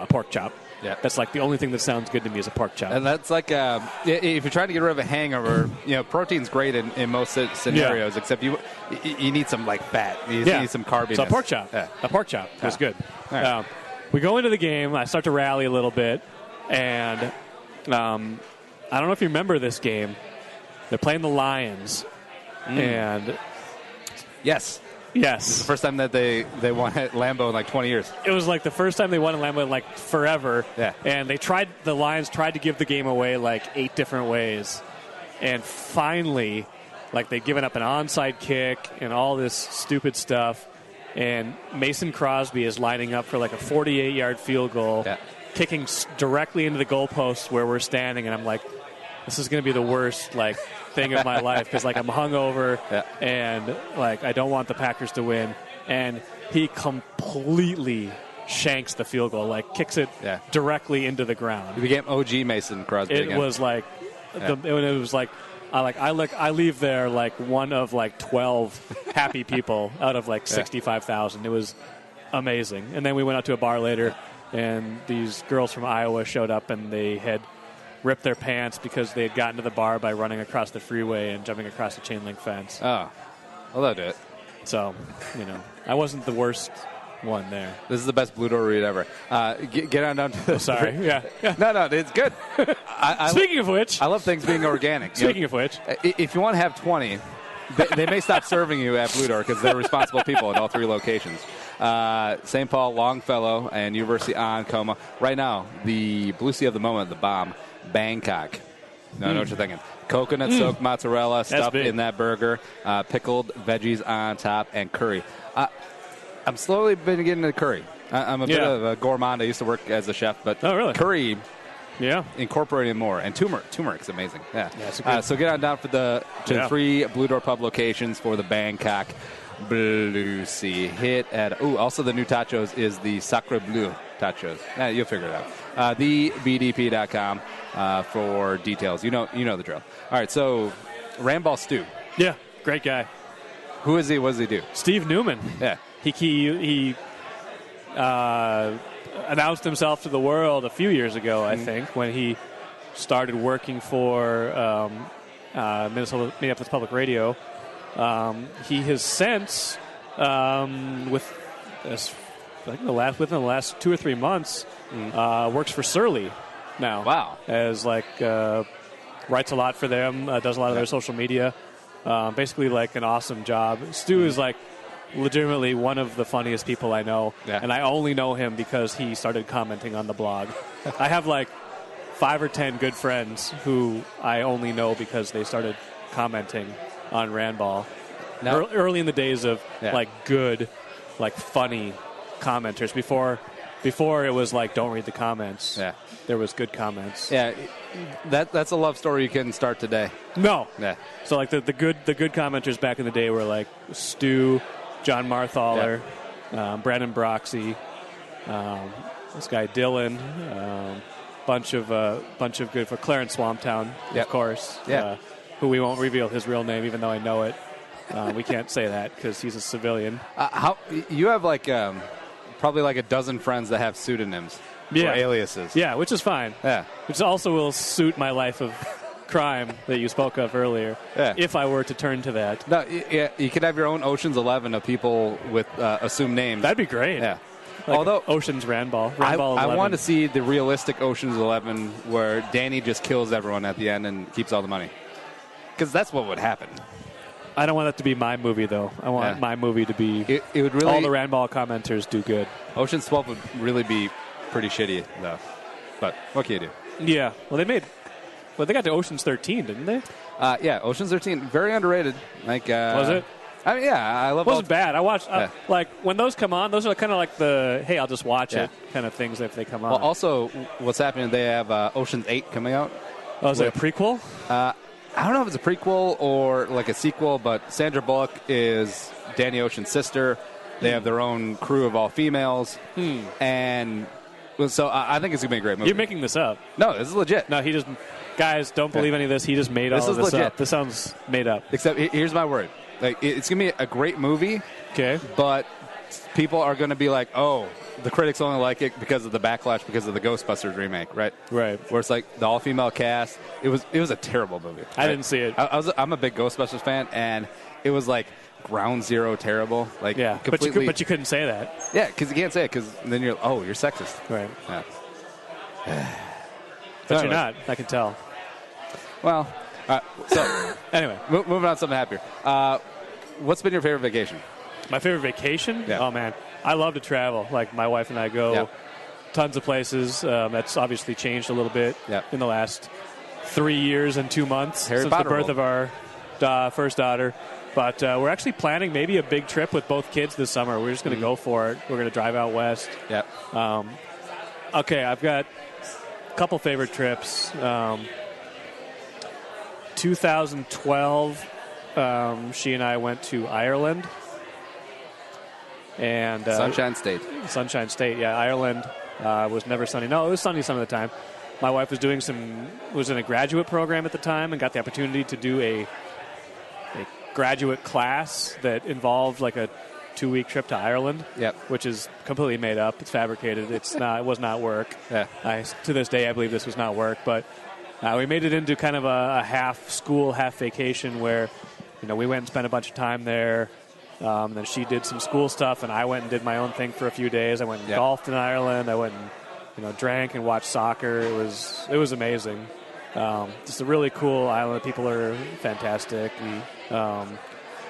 pork chop. Yeah. That's the only thing that sounds good to me is a pork chop. And that's if you're trying to get rid of a hangover, protein's great in most scenarios, except you need some fat. You need some carbiness. So a pork chop. Yeah. A pork chop is good. Right. We go into the game. I start to rally a little bit. And I don't know if you remember this game. They're playing the Lions. And yes. Yes. It's the first time that they won at Lambeau in 20 years. It was the first time they won at Lambeau in forever. Yeah. And the Lions tried to give the game away 8 different ways. And finally, they'd given up an onside kick and all this stupid stuff. And Mason Crosby is lining up for a 48-yard field goal, kicking directly into the goalpost where we're standing. And I'm like, this is going to be the worst thing of my life because I'm hungover and I don't want the Packers to win. And he completely shanks the field goal, kicks it directly into the ground. He became OG Mason Crosby. It again. was I leave there one of 12 happy people out of 65,000. It was amazing. And then we went out to a bar later, and these girls from Iowa showed up, and they had ripped their pants because they had gotten to the bar by running across the freeway and jumping across the chain link fence. Oh, well, that'll do it. So, I wasn't the worst one there. This is the best Blue Door read ever. Get on down to sorry. Yeah. No, it's good. Speaking of which. I love things being organic. Speaking of which. If you want to have 20, they may stop serving you at Blue Door because they're responsible people at all 3 locations. St. Paul, Longfellow, and University on Coma. Right now, the Blue Sea of the moment, the bomb, Bangkok. I know what you're thinking. Coconut-soaked mozzarella stuffed in that burger, pickled veggies on top, and curry. I'm slowly been getting into curry. I'm a bit of a gourmand. I used to work as a chef, but curry, incorporating more. And turmeric's amazing. Yeah. So get on down to the 3 Blue Door Pub locations for the Bangkok Blue Sea. Hit at also the new tachos is the Sacre Bleu tachos. You'll figure it out. TheBDP.com for details. You know the drill. All right, so Randball Stu. Yeah, great guy. Who is he? What does he do? Steve Newman. Yeah. He announced himself to the world a few years ago, I think, when he started working for Minneapolis Public Radio. He has since, within the last 2 or 3 months, works for Surly now. Wow. As writes a lot for them, does a lot of their social media. Basically, like an awesome job. Stu is like legitimately one of the funniest people I know, and I only know him because he started commenting on the blog. I have like 5 or 10 good friends who I only know because they started commenting on Randball. Now, early in the days of like good, like funny commenters. Before it was like don't read the comments. Yeah, there was good comments. Yeah, that's a love story you couldn't start today. No. Yeah. So like the good commenters back in the day were like Stu, John Marthaler, Brandon Broxy, this guy Dylan, bunch of good for Clarence Swamptown, of course. Yeah. Who we won't reveal his real name, even though I know it. We can't say that because he's a civilian. How you have like probably like a dozen friends that have pseudonyms or aliases. Yeah, which is fine. Yeah, which also will suit my life of crime that you spoke of earlier. Yeah. If I were to turn to that. No, you could have your own Ocean's 11 of people with assumed names. That'd be great. Yeah. Like although Ocean's Randball. I want to see the realistic Ocean's 11 where Danny just kills everyone at the end and keeps all the money. Because that's what would happen. I don't want that to be my movie, though. I want my movie to be it would really, all the Randball commenters do good. Ocean's 12 would really be pretty shitty, though. But what can you do? Yeah. Well, they got to Ocean's 13, didn't they? Yeah, Ocean's 13, very underrated. Like, was it? I mean, I love it. It wasn't bad. I watched, like, when those come on, those are kind of like the, hey, I'll just watch it kind of things if they come on. Well, also, what's happening, they have Ocean's 8 coming out. Oh, is it a prequel? I don't know if it's a prequel or like a sequel, but Sandra Bullock is Danny Ocean's sister. They have their own crew of all females. And so I think it's going to be a great movie. You're making this up. No, this is legit. No, guys, don't believe any of this. He just made all of this legit. Up. This sounds made up. Except, here's my word. Like, it's going to be a great movie. Okay. But people are going to be like, oh, the critics only like it because of the backlash because of the Ghostbusters remake, right? Right. Where it's like the all-female cast. It was a terrible movie. Right? I didn't see it. I'm a big Ghostbusters fan, and it was like ground zero terrible. Like, yeah, completely, but you couldn't say that. Yeah, because you can't say it because then you're sexist. Right. Yeah. But you're not. I can tell. Well, so anyway, moving on to something happier. What's been your favorite vacation? My favorite vacation? Yeah. Oh, man. I love to travel. Like, my wife and I go tons of places. That's obviously changed a little bit in the last 3 years and 2 months since the birth of our first daughter. But we're actually planning maybe a big trip with both kids this summer. We're just going to go for it. We're going to drive out west. Yep. Okay, I've got a couple favorite trips. 2012, she and I went to Ireland. And Sunshine State. Sunshine State, yeah. Ireland was never sunny. No, it was sunny some of the time. My wife was in a graduate program at the time and got the opportunity to do a graduate class that involved like a 2-week trip to Ireland. Yep. Which is completely made up. It's fabricated. It was not work. Yeah. To this day, I believe this was not work. But we made it into kind of a half school, half vacation where, we went and spent a bunch of time there. Then she did some school stuff, and I went and did my own thing for a few days. I went and golfed in Ireland. I went and drank and watched soccer. It was amazing. Just a really cool island. People are fantastic. The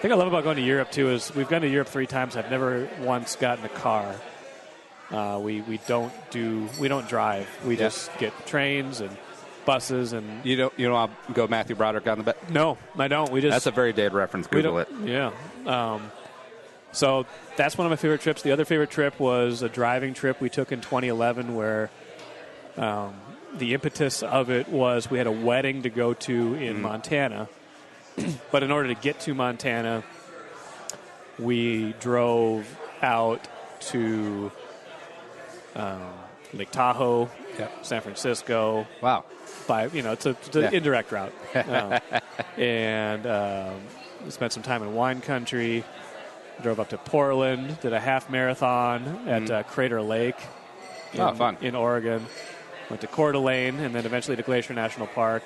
thing I love about going to Europe too is we've gone to Europe 3 times. I've never once gotten a car. We don't drive. We just get trains and buses and you don't want to go Matthew Broderick on the bed? No, I don't. That's a very dated reference. Google it. Yeah. So that's one of my favorite trips. The other favorite trip was a driving trip we took in 2011 where the impetus of it was we had a wedding to go to in Montana. But in order to get to Montana, we drove out to Lake Tahoe, San Francisco. Wow. It's an indirect route. And we spent some time in wine country. Drove up to Portland, did a half marathon at Crater Lake in Oregon. Went to Coeur d'Alene, and then eventually to Glacier National Park.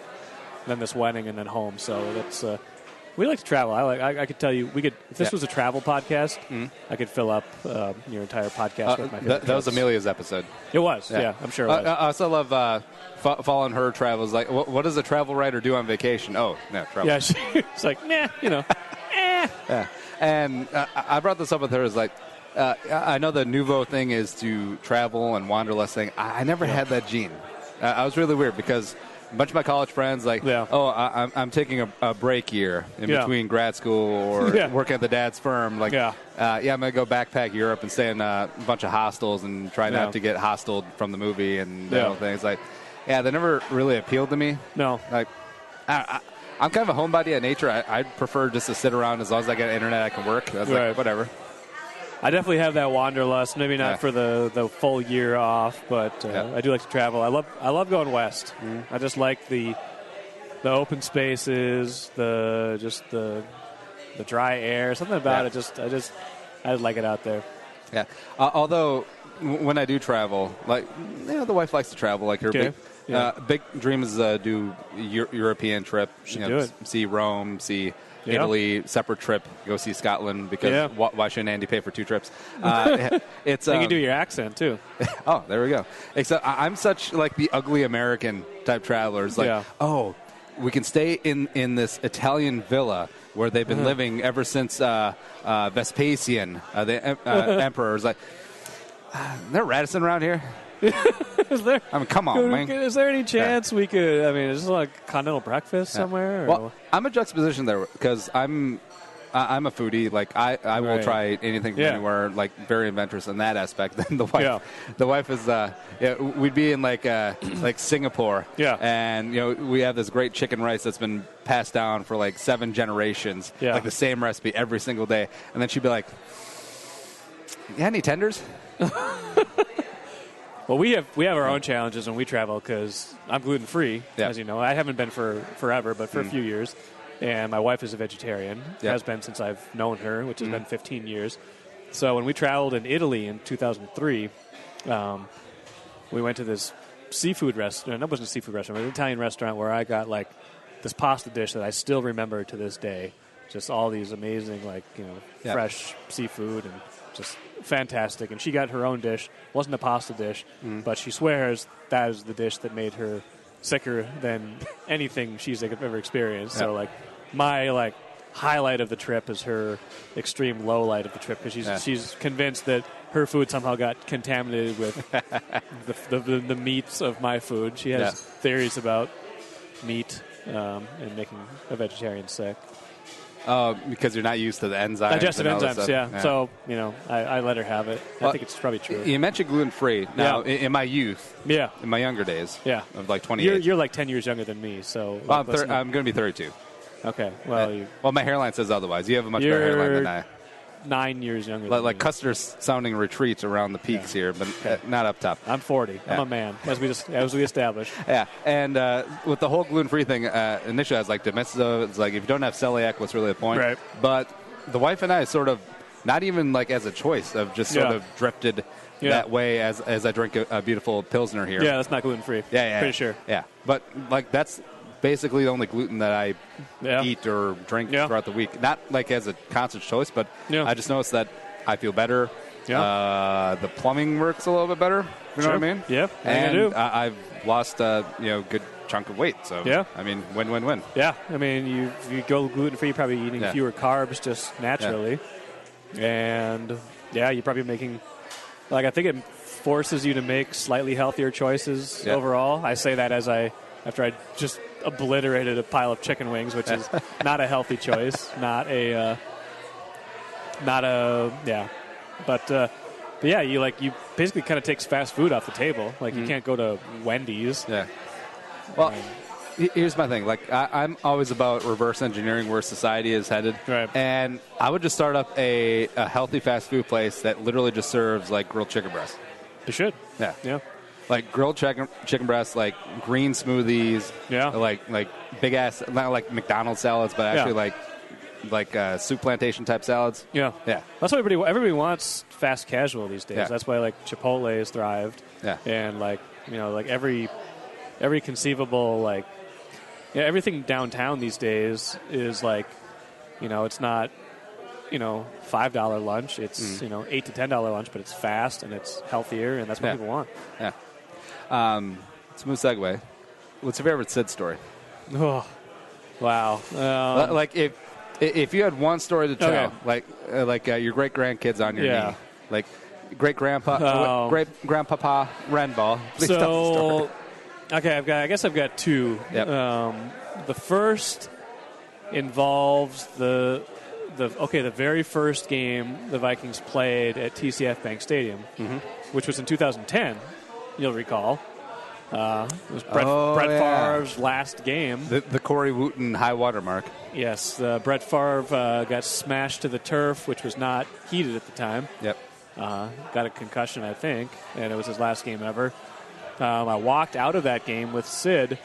Then this wedding, and then home. So that's We like to travel. I could tell you, if this was a travel podcast, I could fill up your entire podcast with my favorite That was Amelia's episode. It was, yeah I'm sure it was. I also love following her travels. Like, what does a travel writer do on vacation? Oh, no, travel. Yeah, she's like, nah, Yeah. And I brought this up with her. Is like, I know the nouveau thing is to travel and wanderlust thing. I never had that gene. I was really weird because a bunch of my college friends, like, I'm taking a break year in between grad school or working at the dad's firm. Like, I'm going to go backpack Europe and stay in a bunch of hostels and try not to get hosteled from the movie and things. Like, they never really appealed to me. No. Like, I'm kind of a homebody at nature. I prefer just to sit around as long as I get internet I can work. That's like, whatever. I definitely have that wanderlust. Maybe not for the full year off, but I do like to travel. I love going west. I just like the open spaces, the dry air. Something about it. I like it out there. Yeah. Although when I do travel, like the wife likes to travel. Like her big dream is to do European trip. Do it. See Rome. See. Italy, separate trip, go see Scotland, because why shouldn't Andy pay for 2 trips? It's you can do your accent, too. Oh, there we go. Except I'm such, like, the ugly American type traveler. It's like, we can stay in this Italian villa where they've been living ever since Vespasian, the emperor. Is like, is there Radisson around here? Is there? I mean, come on, man. Is there any chance we could? I mean, is this like continental breakfast somewhere? Well, I'm a juxtaposition there because I'm a foodie. Like I will try anything from anywhere. Like very adventurous in that aspect. Then the wife is. We'd be in like Singapore. Yeah. And we have this great chicken rice that's been passed down for like 7 generations. Yeah. Like the same recipe every single day. And then she'd be like, "You any tenders?" Well, we have our own challenges when we travel because I'm gluten free, as you know. I haven't been for forever, but for a few years. And my wife is a vegetarian, has been since I've known her, which has been 15 years. So when we traveled in Italy in 2003, we went to this seafood restaurant. That wasn't a seafood restaurant, it was an Italian restaurant where I got like this pasta dish that I still remember to this day. Just all these amazing, fresh seafood and just fantastic. And she got her own dish. It wasn't a pasta dish, but she swears that is the dish that made her sicker than anything she's ever experienced. So, my highlight of the trip is her extreme low light of the trip because she's convinced that her food somehow got contaminated with the meats of my food. She has theories about meat and making a vegetarian sick. Because you're not used to the enzymes. Digestive enzymes, yeah. So, I let her have it. I think it's probably true. You mentioned gluten-free. Now, in my youth, in my younger days, of like 28. You're like 10 years younger than me, so... I'm going to be 32. Okay, well... my hairline says otherwise. You have a much better hairline than I. 9 years younger than like Custer's sounding retreats around the peaks here, but not up top. I'm 40. I'm a man, as we established. Yeah, and with the whole gluten-free thing, initially I was like, domestico, it's like, if you don't have celiac, what's really the point? Right. But the wife and I sort of, not even like as a choice, have just sort of drifted that way as I drink a beautiful Pilsner here. Yeah, that's not gluten-free. Yeah. Pretty sure. Yeah, but that's basically the only gluten that I eat or drink throughout the week. Not like as a conscious choice, but I just noticed that I feel better. Yeah. The plumbing works a little bit better. You know what I mean? Yeah, and I've lost a good chunk of weight. So I mean, win-win-win. Yeah, I mean, if you go gluten-free, you're probably eating fewer carbs just naturally, and you're probably making. I think it forces you to make slightly healthier choices overall. I say that after I just obliterated a pile of chicken wings, which is not a healthy choice, but you basically kind of takes fast food off the table. Like you can't go to Wendy's. Yeah. Well, here's my thing. Like I'm always about reverse engineering where society is headed. Right. And I would just start up a healthy fast food place that literally just serves like grilled chicken breast. You should. Yeah. Yeah. Like grilled chicken breasts, like green smoothies, like big ass, not like McDonald's salads, but actually like soup plantation type salads. Yeah. That's what everybody wants. Fast casual these days. That's why like Chipotle has thrived. Yeah. And like every conceivable everything downtown these days is like It's not, $5 lunch. It's, $8 to $10 lunch, but it's fast and it's healthier, and that's what people want. Yeah. Smooth segue. What's your favorite Sid story? Oh, wow. Like if you had one story to tell, okay. like your great grandkids on your knee, like great grandpapa Randball. Please tell the story. Okay, I guess I've got two. Yep. The first involves the very first game the Vikings played at TCF Bank Stadium, which was in 2010. You'll recall. It was Brett Favre's last game. The Corey Wooten high water mark. Yes, Brett Favre got smashed to the turf, which was not heated at the time. Yep. Got a concussion, I think, and it was his last game ever. I walked out of that game with Sid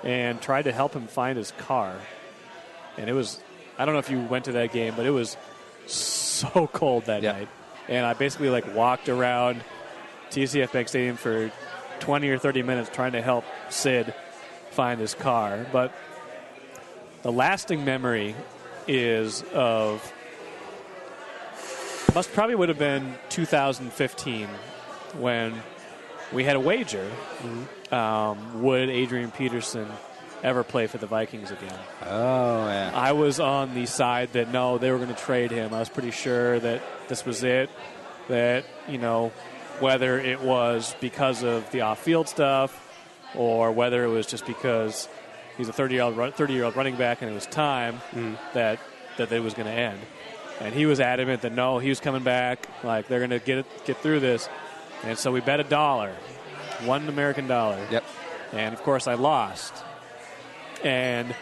and tried to help him find his car. And it was, I don't know if you went to that game, but it was so cold that night. And I basically walked around TCF Bank Stadium for 20 or 30 minutes trying to help Sid find his car. But the lasting memory is of, probably would have been 2015 when we had a wager. Would Adrian Peterson ever play for the Vikings again? Oh, yeah. I was on the side that, no, they were going to trade him. I was pretty sure that this was it, that, whether it was because of the off-field stuff or whether it was just because he's a 30-year-old running back and it was time that it was going to end. And he was adamant that, no, he was coming back, they're going to get through this. And so we bet $1, $1 American dollar. Yep. And, of course, I lost. And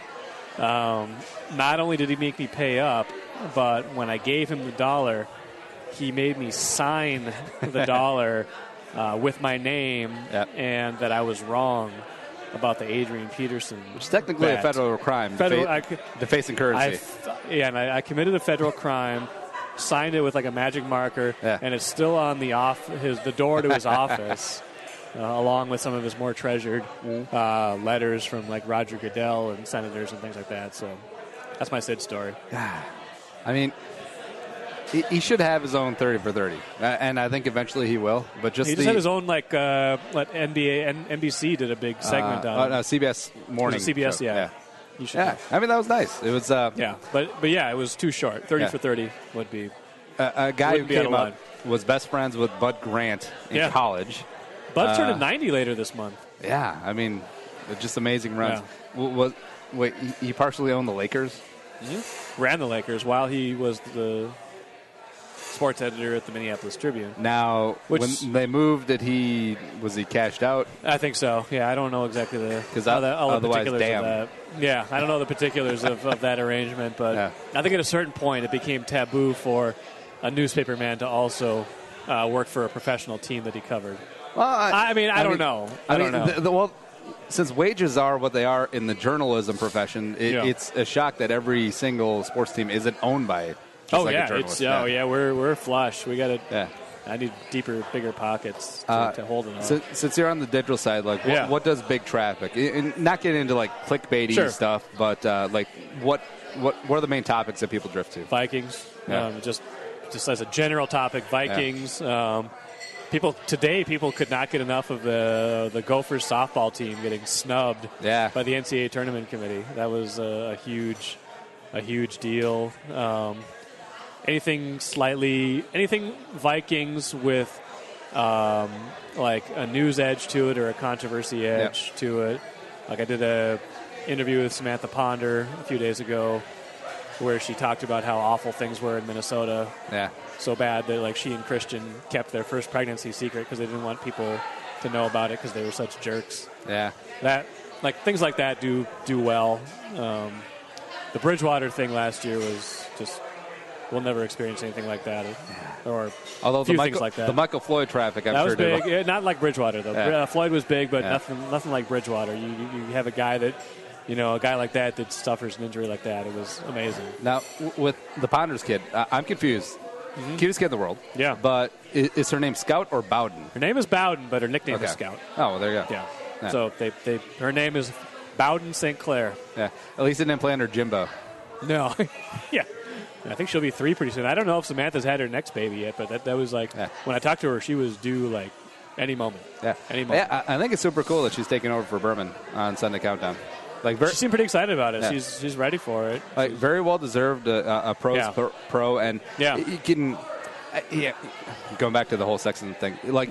not only did he make me pay up, but when I gave him the $1, he made me sign the $1 with my name and that I was wrong about the Adrian Peterson. Which is technically a federal crime. Defacing currency. And I committed a federal crime, signed it with a magic marker, and it's still on the door to his office, along with some of his more treasured letters from Roger Goodell and senators and things like that. So that's my Sid story. I mean, he should have his own 30 for 30, and I think eventually he will. But he just had his own NBC did a big segment on CBS Morning. CBS, show. You should have. I mean, that was nice. It was but it was too short. 30 for 30 would be a guy who came up was best friends with Bud Grant in college. Bud turned 90 later this month. Yeah, I mean, just amazing runs. Yeah. He partially owned the Lakers? Mm-hmm. Ran the Lakers while he was the sports editor at the Minneapolis Tribune. Now, when they moved, was he cashed out? I think so. Yeah, I don't know exactly all the particulars of that. Yeah, I don't know the particulars of that arrangement, but I think at a certain point it became taboo for a newspaper man to also work for a professional team that he covered. Well, I don't know. I don't know. Since wages are what they are in the journalism profession, it's a shock that every single sports team isn't owned by it. We're flush. We got to. Yeah. I need deeper, bigger pockets to hold it on. Since you're on the digital side, what does big traffic? And not getting into clickbaity stuff, but what are the main topics that people drift to? Vikings, just as a general topic, Vikings. People could not get enough of the Gophers softball team getting snubbed by the NCAA tournament committee. That was a huge deal. Anything Vikings with a news edge to it or a controversy edge to it. I did a interview with Samantha Ponder a few days ago where she talked about how awful things were in Minnesota. Yeah. So bad that she and Christian kept their first pregnancy secret because they didn't want people to know about it because they were such jerks. Yeah. That things like that do well. The Bridgewater thing last year was just. We'll never experience anything like that, or things like that. The Michael Floyd traffic, I'm that sure, was big. Not like Bridgewater though. Yeah. Floyd was big, but nothing like Bridgewater. You have a guy that, a guy like that suffers an injury like that. It was amazing. Now with the Ponders kid, I'm confused. Mm-hmm. Cutest kid in the world. Yeah, but is her name Scout or Bowden? Her name is Bowden, but her nickname is Scout. Oh, well, there you go. Yeah. So her name is Bowden St. Clair. Yeah. At least it didn't play under Jimbo. No. Yeah. I think she'll be 3 pretty soon. I don't know if Samantha's had her next baby yet, but that was like, when I talked to her, she was due like any moment. Yeah. Any moment. Yeah, I think it's super cool that she's taking over for Berman on Sunday Countdown. Like, she seemed pretty excited about it. Yeah. She's ready for it. Like, very well deserved a pro, and you can going back to the whole sexism thing. Like,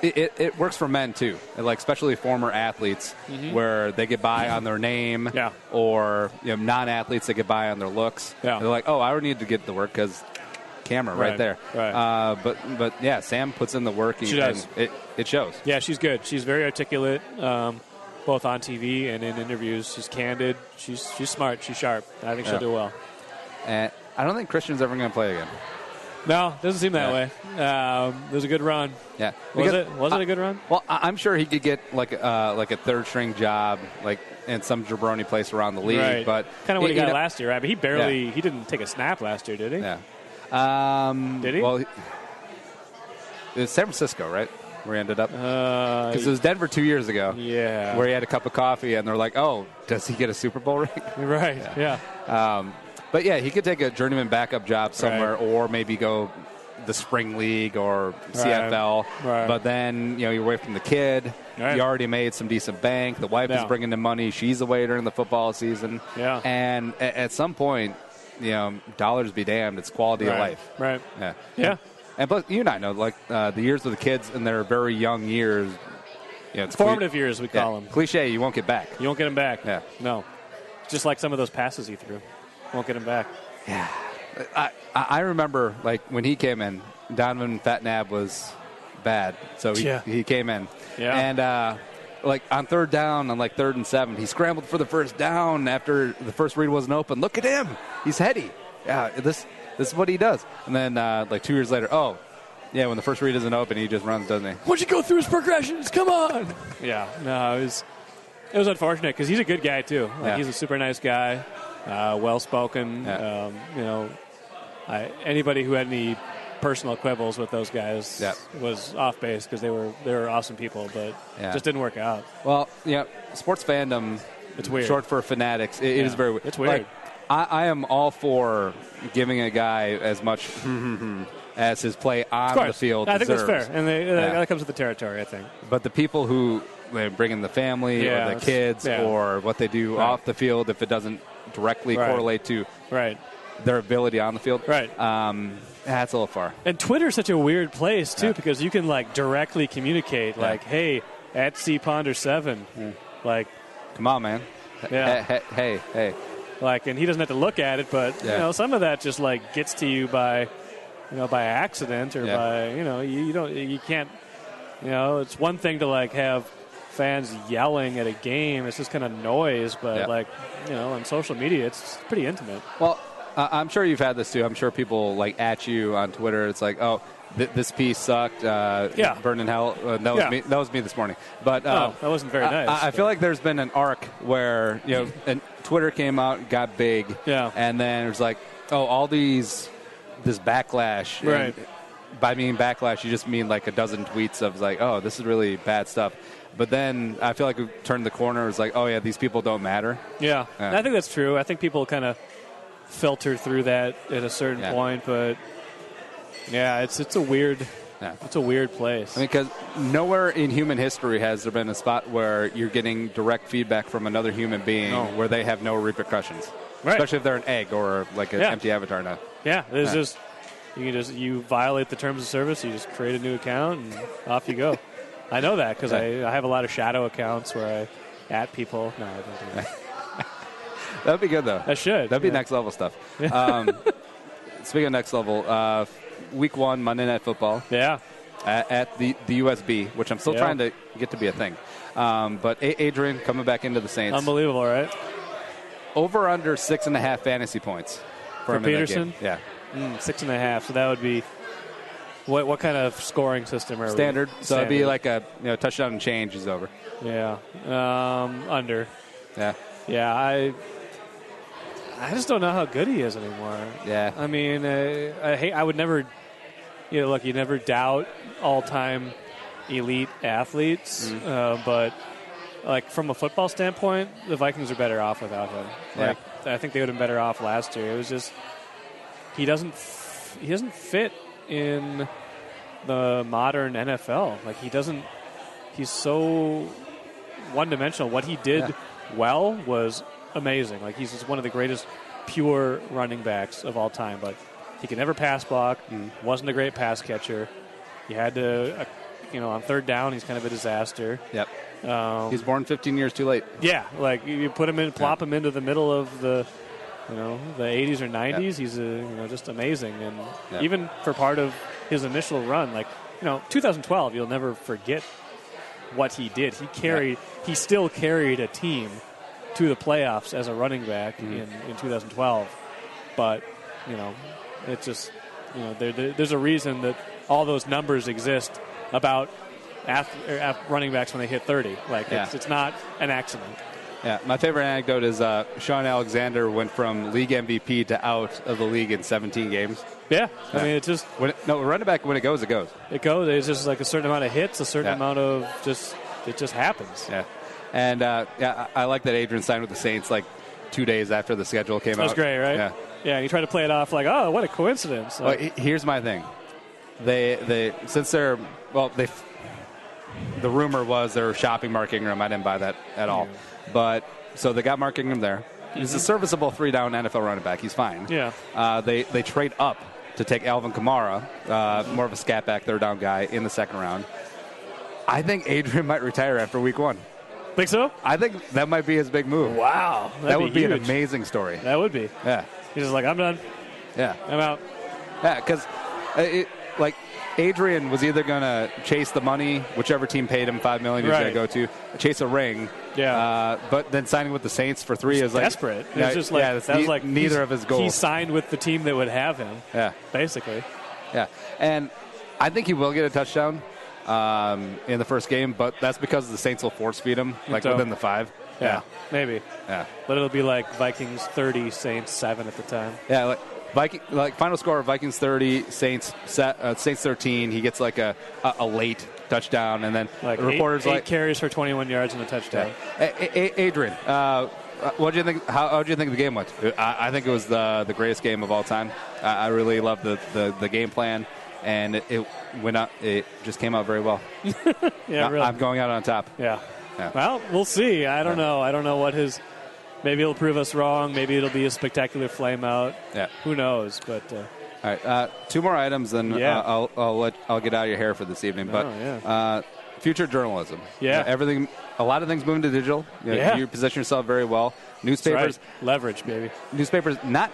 it works for men too. Like, especially former athletes, where they get by on their name, or non-athletes that get by on their looks. Yeah. They're like, oh, I don't need to get the work because camera right there. Right. But yeah, Sam puts in the work. She does. It shows. Yeah, she's good. She's very articulate. Both on TV and in interviews. She's candid. She's smart. She's sharp. I think she'll do well. And I don't think Christian's ever going to play again. No, doesn't seem that way. It was a good run. Yeah. Was it a good run? Well, I'm sure he could get like a third-string job, like in some jabroni place around the league. Right. But kind of what he got last year, right? But he barely he didn't take a snap last year, did he? Yeah. Did he? Well, it was San Francisco, right? Where he ended up? Because it was Denver 2 years ago. Yeah. Where he had a cup of coffee, and they're like, oh, does he get a Super Bowl ring? Right, yeah. But, yeah, he could take a journeyman backup job somewhere, or maybe go the Spring League or CFL. Right. But then, you're away from the kid. Right. You already made some decent bank. The wife is bringing in money. She's away during the football season. Yeah. And at some point, dollars be damned. It's quality of life. Right. Yeah. Yeah. And plus, you and I know, like, the years of the kids in their very young years, it's formative years, we call them. Cliche, you won't get back. You won't get them back. Yeah. No. Just like some of those passes he threw. Won't get them back. Yeah. I remember, like, when he came in, Donovan Fatnab was bad. So he came in. Yeah. And, like, on third down, on, like, 3rd and 7, he scrambled for the first down after the first read wasn't open. Look at him. He's heady. Yeah, this is what he does. And then, like, 2 years later, when the first read isn't open, he just runs, doesn't he? Why don't you go through his progressions? Come on. Yeah. No, it was unfortunate because he's a good guy, too. Like, he's a super nice guy, well-spoken. Yeah. Anybody who had any personal quibbles with those guys was off base because they were awesome people, but just didn't work out. Well, sports fandom, it's weird. Short for fanatics, it is very weird. It's weird. Like, I am all for giving a guy as much as his play on the field I think deserves. that's fair, and that comes with the territory, I think. But the people who bring in the family or the kids or what they do off the field, if it doesn't directly correlate to their ability on the field, that's a little far. And Twitter's such a weird place, too, because you can, like, directly communicate, like, hey, at CPonder7, like... Come on, man. Yeah. Hey. Like, and he doesn't have to look at it, but some of that just like gets to you by accident or by you can't. It's one thing to like have fans yelling at a game. It's just kind of noise, but on social media, it's pretty intimate. Well, I'm sure you've had this too. I'm sure people like at you on Twitter. It's like, oh, this piece sucked. Burn in hell. That was me. That was me this morning. But that wasn't very nice. I feel like there's been an arc where and Twitter came out, got big, and then it was like, oh, all this backlash. Right. And by meaning backlash, you just mean like a dozen tweets of like, oh, this is really bad stuff. But then I feel like we turned the corner. It's like, oh yeah, these people don't matter. Yeah. I think that's true. I think people kind of filter through that at a certain point, but. Yeah, it's a weird it's a weird place. I mean, because nowhere in human history has there been a spot where you're getting direct feedback from another human being where they have no repercussions, especially if they're an egg or like an empty avatar now. Yeah, there's just you violate the terms of service, you just create a new account and off you go. I know that because I have a lot of shadow accounts where I at people. No, I don't do that. That would be good though. That should. That'd be next level stuff. Speaking of next level. Week 1, Monday Night Football. Yeah. At the USB, which I'm still trying to get to be a thing. But Adrian coming back into the Saints. Unbelievable, right? Over under 6.5 fantasy points for Peterson. Yeah. 6.5. So that would be what kind of scoring system are Standard. we? So it'd be like a touchdown and change is over. Yeah. Under. Yeah. Yeah. I just don't know how good he is anymore. Yeah. I mean, I would never, look, you never doubt all-time elite athletes, but like from a football standpoint, the Vikings are better off without him. Yeah. Like I think they would have been better off last year. It was just he doesn't fit in the modern NFL. Like he's so one-dimensional. What he did well was amazing. Like he's just one of the greatest pure running backs of all time, but he could never pass block. Wasn't a great pass catcher. He had to, on third down, he's kind of a disaster. Yep. He's born 15 years too late. Yeah, like you put him in, plop him into the middle of the 80s or 90s. Yep. He's just amazing, and even for part of his initial run, 2012, you'll never forget what he did. He still carried a team to the playoffs as a running back in 2012, but it's just there's a reason that all those numbers exist about running backs when they hit 30. It's not an accident. Yeah, my favorite anecdote is Sean Alexander went from league MVP to out of the league in 17 games. Yeah, I mean, it's just running back, when it goes, it goes. It goes. It's just like a certain amount of hits, a certain amount of it just happens. Yeah, and I like that Adrian signed with the Saints 2 days after the schedule came out. That was great, right? Yeah, and you try to play it off like, oh, what a coincidence. Well, here's my thing. The rumor was their shopping Mark Ingram. I didn't buy that at all. But so they got Mark Ingram there. He's a serviceable 3-down NFL running back. He's fine. Yeah. They trade up to take Alvin Kamara, more of a scat back third down guy in the second round. I think Adrian might retire after week 1. Think so? I think that might be his big move. Wow. That would be an amazing story. That would be. Yeah. He's just like, I'm done. Yeah. I'm out. Yeah, because Adrian was either going to chase the money, whichever team paid him $5 million he's going to go to, chase a ring. Yeah. But then signing with the Saints for 3 is desperate. It's just that's neither of his goals. He signed with the team that would have him. Yeah. Basically. Yeah. And I think he will get a touchdown in the first game, but that's because the Saints will force feed him within the 5. Yeah. Maybe. Yeah. But it'll be like Vikings 30, Saints 7 at the time. Yeah. Final score of Vikings 30, Saints 13. He gets a late touchdown, and then the reporters eight carries for 21 yards and a touchdown. Yeah. Adrian, what do you think? How do you think the game went? I think it was the greatest game of all time. I really loved the game plan, and it went out. It just came out very well. Yeah, really. I'm going out on top. Yeah. Well, we'll see. I don't know. I don't know what his. Maybe it'll prove us wrong. Maybe it'll be a spectacular flame out. Yeah. Who knows? But all right, 2 more items, then I'll get out of your hair for this evening. But future journalism. Yeah. Everything. A lot of things moving to digital. You position yourself very well. Newspapers. Right. Leverage, baby. Newspapers not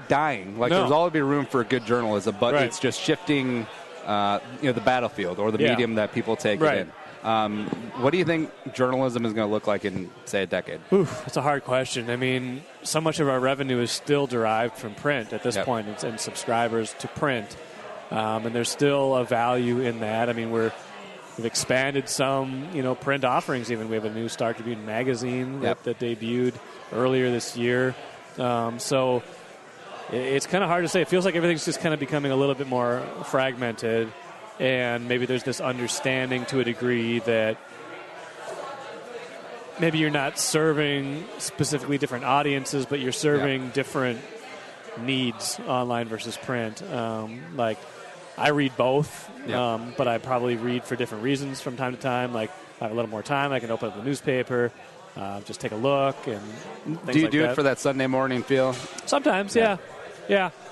dying. There's always be room for good journalism, but it's just shifting. The battlefield or the medium that people take it in. What do you think journalism is going to look like in, say, a decade? It's a hard question. I mean, so much of our revenue is still derived from print at this point, and subscribers to print. And there's still a value in that. I mean, we've expanded some, print offerings even. We have a new Star Tribune magazine that debuted earlier this year. So it's kind of hard to say. It feels like everything's just kind of becoming a little bit more fragmented. And maybe there's this understanding to a degree that maybe you're not serving specifically different audiences, but you're serving different needs online versus print. I read both, but I probably read for different reasons from time to time. I have a little more time, I can open up the newspaper, just take a look. And do you do it for that Sunday morning feel? Sometimes, yeah.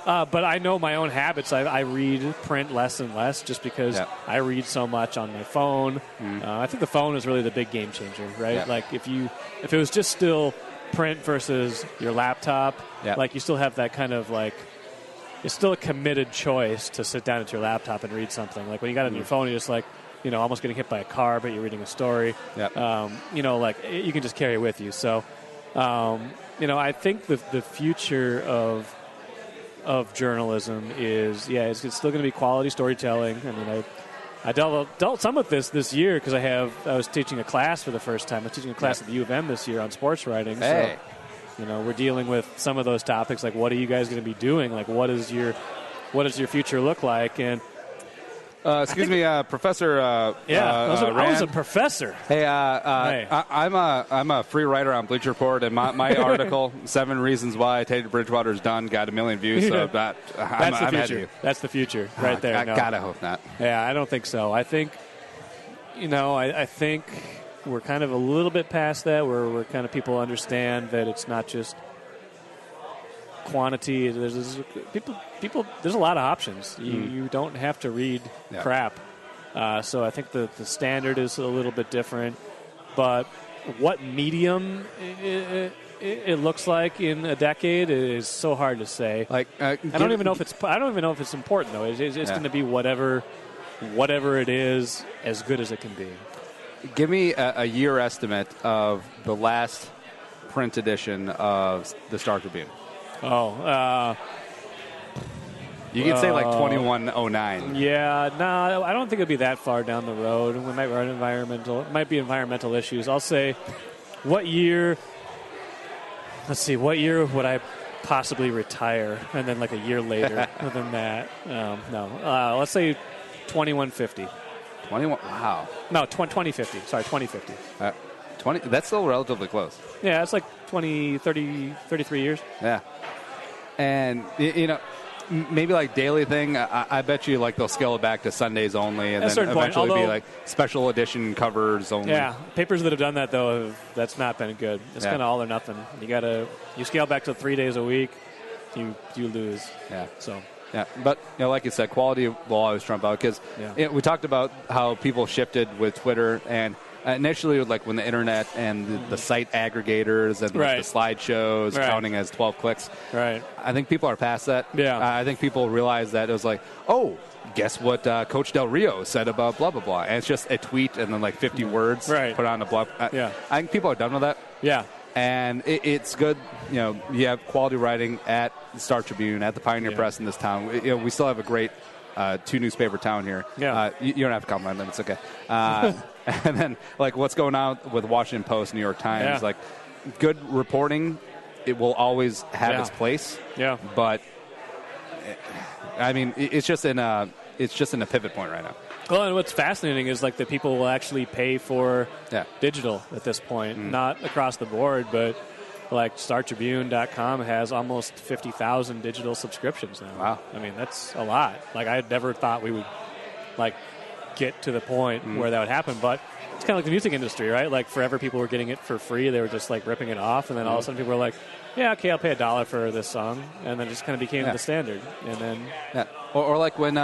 But I know my own habits. I read print less and less just because I read so much on my phone. I think the phone is really the big game changer, right? Yeah. If it was just still print versus your laptop, you still have that kind of it's still a committed choice to sit down at your laptop and read something. When you got it on your phone, you're just almost getting hit by a car, but you're reading a story. Yep. You can just carry it with you. So, I think the future of journalism is, it's still going to be quality storytelling. I mean, I dealt some with this year because I was teaching a class for the first time. I was teaching a class at the U of M this year on sports writing. Hey. So, we're dealing with some of those topics, what are you guys going to be doing? What does your future look like? And Excuse me, Professor. I was a professor. Hey, I'm a free writer on Bleacher Report, and my article, 7 Reasons Why Teddy Bridgewater is Done, got 1 million views. So that's the future. That's the future, right there. I gotta hope not. Yeah, I don't think so. I think, I think we're kind of a little bit past that, where we're kind of people understand that it's not just quantity. There's people. There's a lot of options. You don't have to read crap. So I think the standard is a little bit different. But what medium it looks like in a decade is so hard to say. I don't even know if it's important though. It's going to be whatever it is, as good as it can be. Give me a year estimate of the last print edition of the Star Tribune. You could say like 2109. Yeah, no, I don't think it'd be that far down the road. We might run environmental issues. I'll say, what year? Let's see, what year would I possibly retire? And then like a year later than that. No. Let's say 2150. 21. Wow. No, 2050. Sorry, 2050. 20. That's still relatively close. Yeah, it's like 20, 30, 33 years. Yeah. And, maybe like daily thing, I bet you like they'll scale it back to Sundays only, and then eventually be like special edition covers only. Yeah, papers that have done that though, that's not been good. It's kind of all or nothing. You scale back to 3 days a week, you lose. Yeah. So. Yeah, but like you said, quality will always trump out because we talked about how people shifted with Twitter, and initially, like when the internet and the site aggregators and the slideshows counting as 12 clicks. Right. I think people are past that. Yeah. I think people realize that it was like, oh, guess what Coach Del Rio said about blah, blah, blah. And it's just a tweet and then like 50 words put on a blog. I think people are done with that. Yeah. And it's good, you have quality writing at the Star Tribune, at the Pioneer Press in this town. We still have a great 2-newspaper town here. Yeah. You don't have to compliment them. It's okay. And then, like, what's going on with Washington Post, New York Times, like, good reporting, it will always have its place. Yeah. But, I mean, it's just in a pivot point right now. Well, and what's fascinating is like that people will actually pay for digital at this point, not across the board, but like StarTribune.com has almost 50,000 digital subscriptions now. Wow. I mean, that's a lot. Like I had never thought we would like get to the point where that would happen, but it's kind of like the music industry, right? Like forever people were getting it for free. They were just like ripping it off, and then all of a sudden people were like, yeah, okay, I'll pay $1 for this song, and then it just kind of became the standard. And then or like when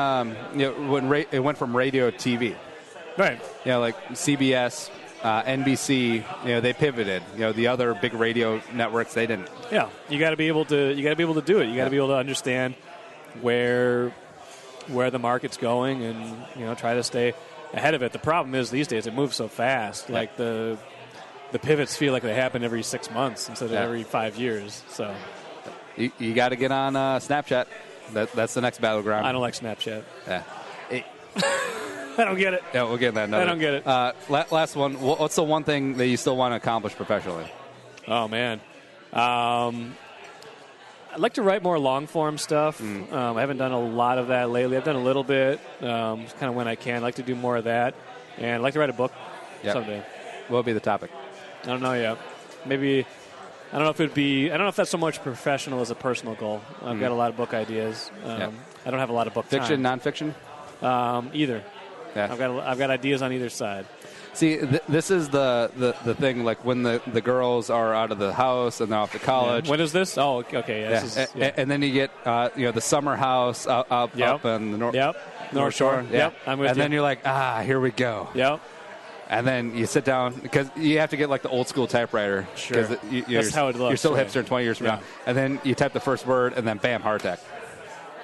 it went from radio to TV, right? Like CBS, NBC, they pivoted. The other big radio networks, they didn't. Yeah, you got to be able to do it. You got to be able to understand where the market's going, and try to stay ahead of it. The problem is these days it moves so fast. Yeah. Like the pivots feel like they happen every 6 months instead of every 5 years. So you got to get on Snapchat. That's the next battleground. I don't like Snapchat. Yeah. I don't get it. Yeah, we'll get that. I don't get it. Last one. What's the one thing that you still want to accomplish professionally? Oh, man. I'd like to write more long-form stuff. I haven't done a lot of that lately. I've done a little bit, kind of when I can. I'd like to do more of that. And I'd like to write a book someday. What would be the topic? I don't know yet. Maybe, I don't know if that's so much professional as a personal goal. I've got a lot of book ideas. I don't have a lot of book Fiction, time. nonfiction? Either. Yeah. I've got ideas on either side. See, this is the thing, like when the girls are out of the house and they're off to college. Yeah. When is this? Oh, okay. Yeah. And then you get the summer house up in the North Shore. Yeah. Yep, I'm with you. And then you're like, here we go. Yep. And then you sit down because you have to get like the old school typewriter. Sure. That's how it looks. You're still hipster 20 years from now. And then you type the first word, and then bam, heart attack.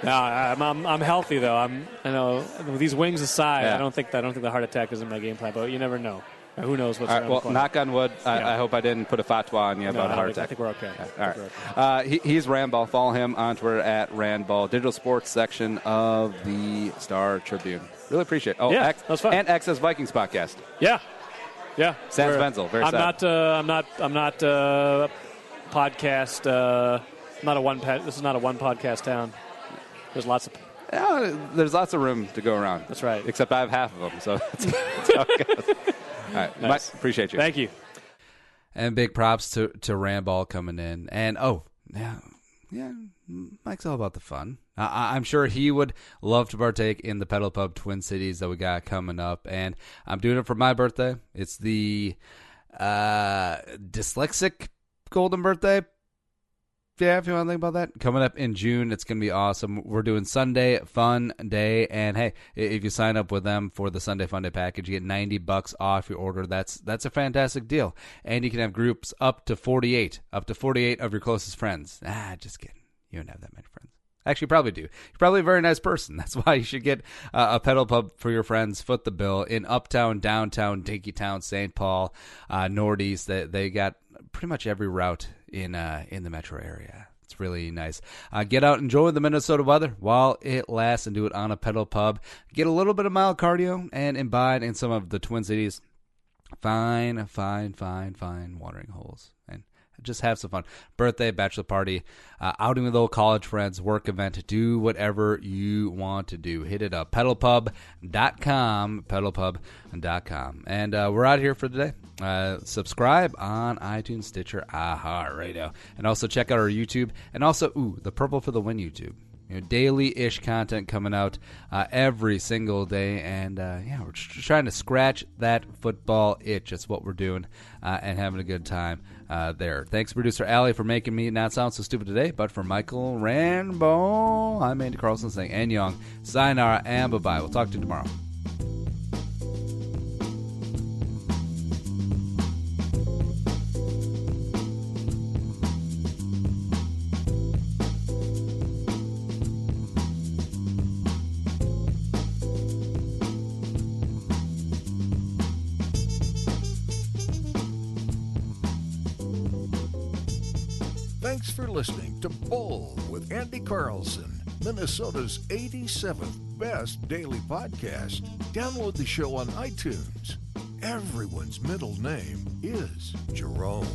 No, I'm healthy though. I know with these wings aside, I don't think the heart attack is in my game plan. But you never know. Who knows what's around the corner. Knock on wood. I hope I didn't put a fatwa on you about a heart attack. I think we're okay. Yeah. All right. He's Randball. Follow him on Twitter at Randball. Digital sports section of the Star Tribune. Really appreciate it. Oh, yeah, that was fun. And X's Vikings podcast. Yeah. Sans Benzel. Very sad. I'm not podcast. This is not a one podcast town. There's lots of there's lots of room to go around. That's right. Except I have half of them, so that's how it goes. All right, nice. Mike, appreciate you. Thank you. And big props to Randball coming in. And, Mike's all about the fun. I'm sure he would love to partake in the Pedal Pub Twin Cities that we got coming up. And I'm doing it for my birthday. It's the dyslexic golden birthday. Yeah, if you want to think about that. Coming up in June, it's going to be awesome. We're doing Sunday Fun Day. And, hey, if you sign up with them for the Sunday Fun Day package, you get $90 off your order. That's a fantastic deal. And you can have groups up to 48 of your closest friends. Just kidding. You don't have that many friends. Actually, you probably do. You're probably a very nice person. That's why you should get a pedal pub for your friends. Foot the bill in Uptown, Downtown, Dinkytown, St. Paul, Northeast. They got pretty much every route in the metro area. It's really nice. Get out, enjoy the Minnesota weather while it lasts, and do it on a pedal pub. Get a little bit of mild cardio and imbibe in some of the Twin Cities. Fine watering holes. And just have some fun. Birthday, bachelor party, outing with old college friends, work event. Do whatever you want to do. Hit it up. Pedalpub.com. Pedalpub.com. And we're out here for today. Subscribe on iTunes, Stitcher, iHeartRadio. And also check out our YouTube. And also, the Purple for the Win YouTube. Daily-ish content coming out every single day. And, we're just trying to scratch that football itch. That's what we're doing and having a good time there. Thanks, producer Allie, for making me not sound so stupid today. But for Michael Randball, I'm Andy Carlson saying, and Young, sayonara and bye-bye. We'll talk to you tomorrow. Thanks for listening to Bowl with Andy Carlson, Minnesota's 87th best daily podcast. Download the show on iTunes. Everyone's middle name is Jerome.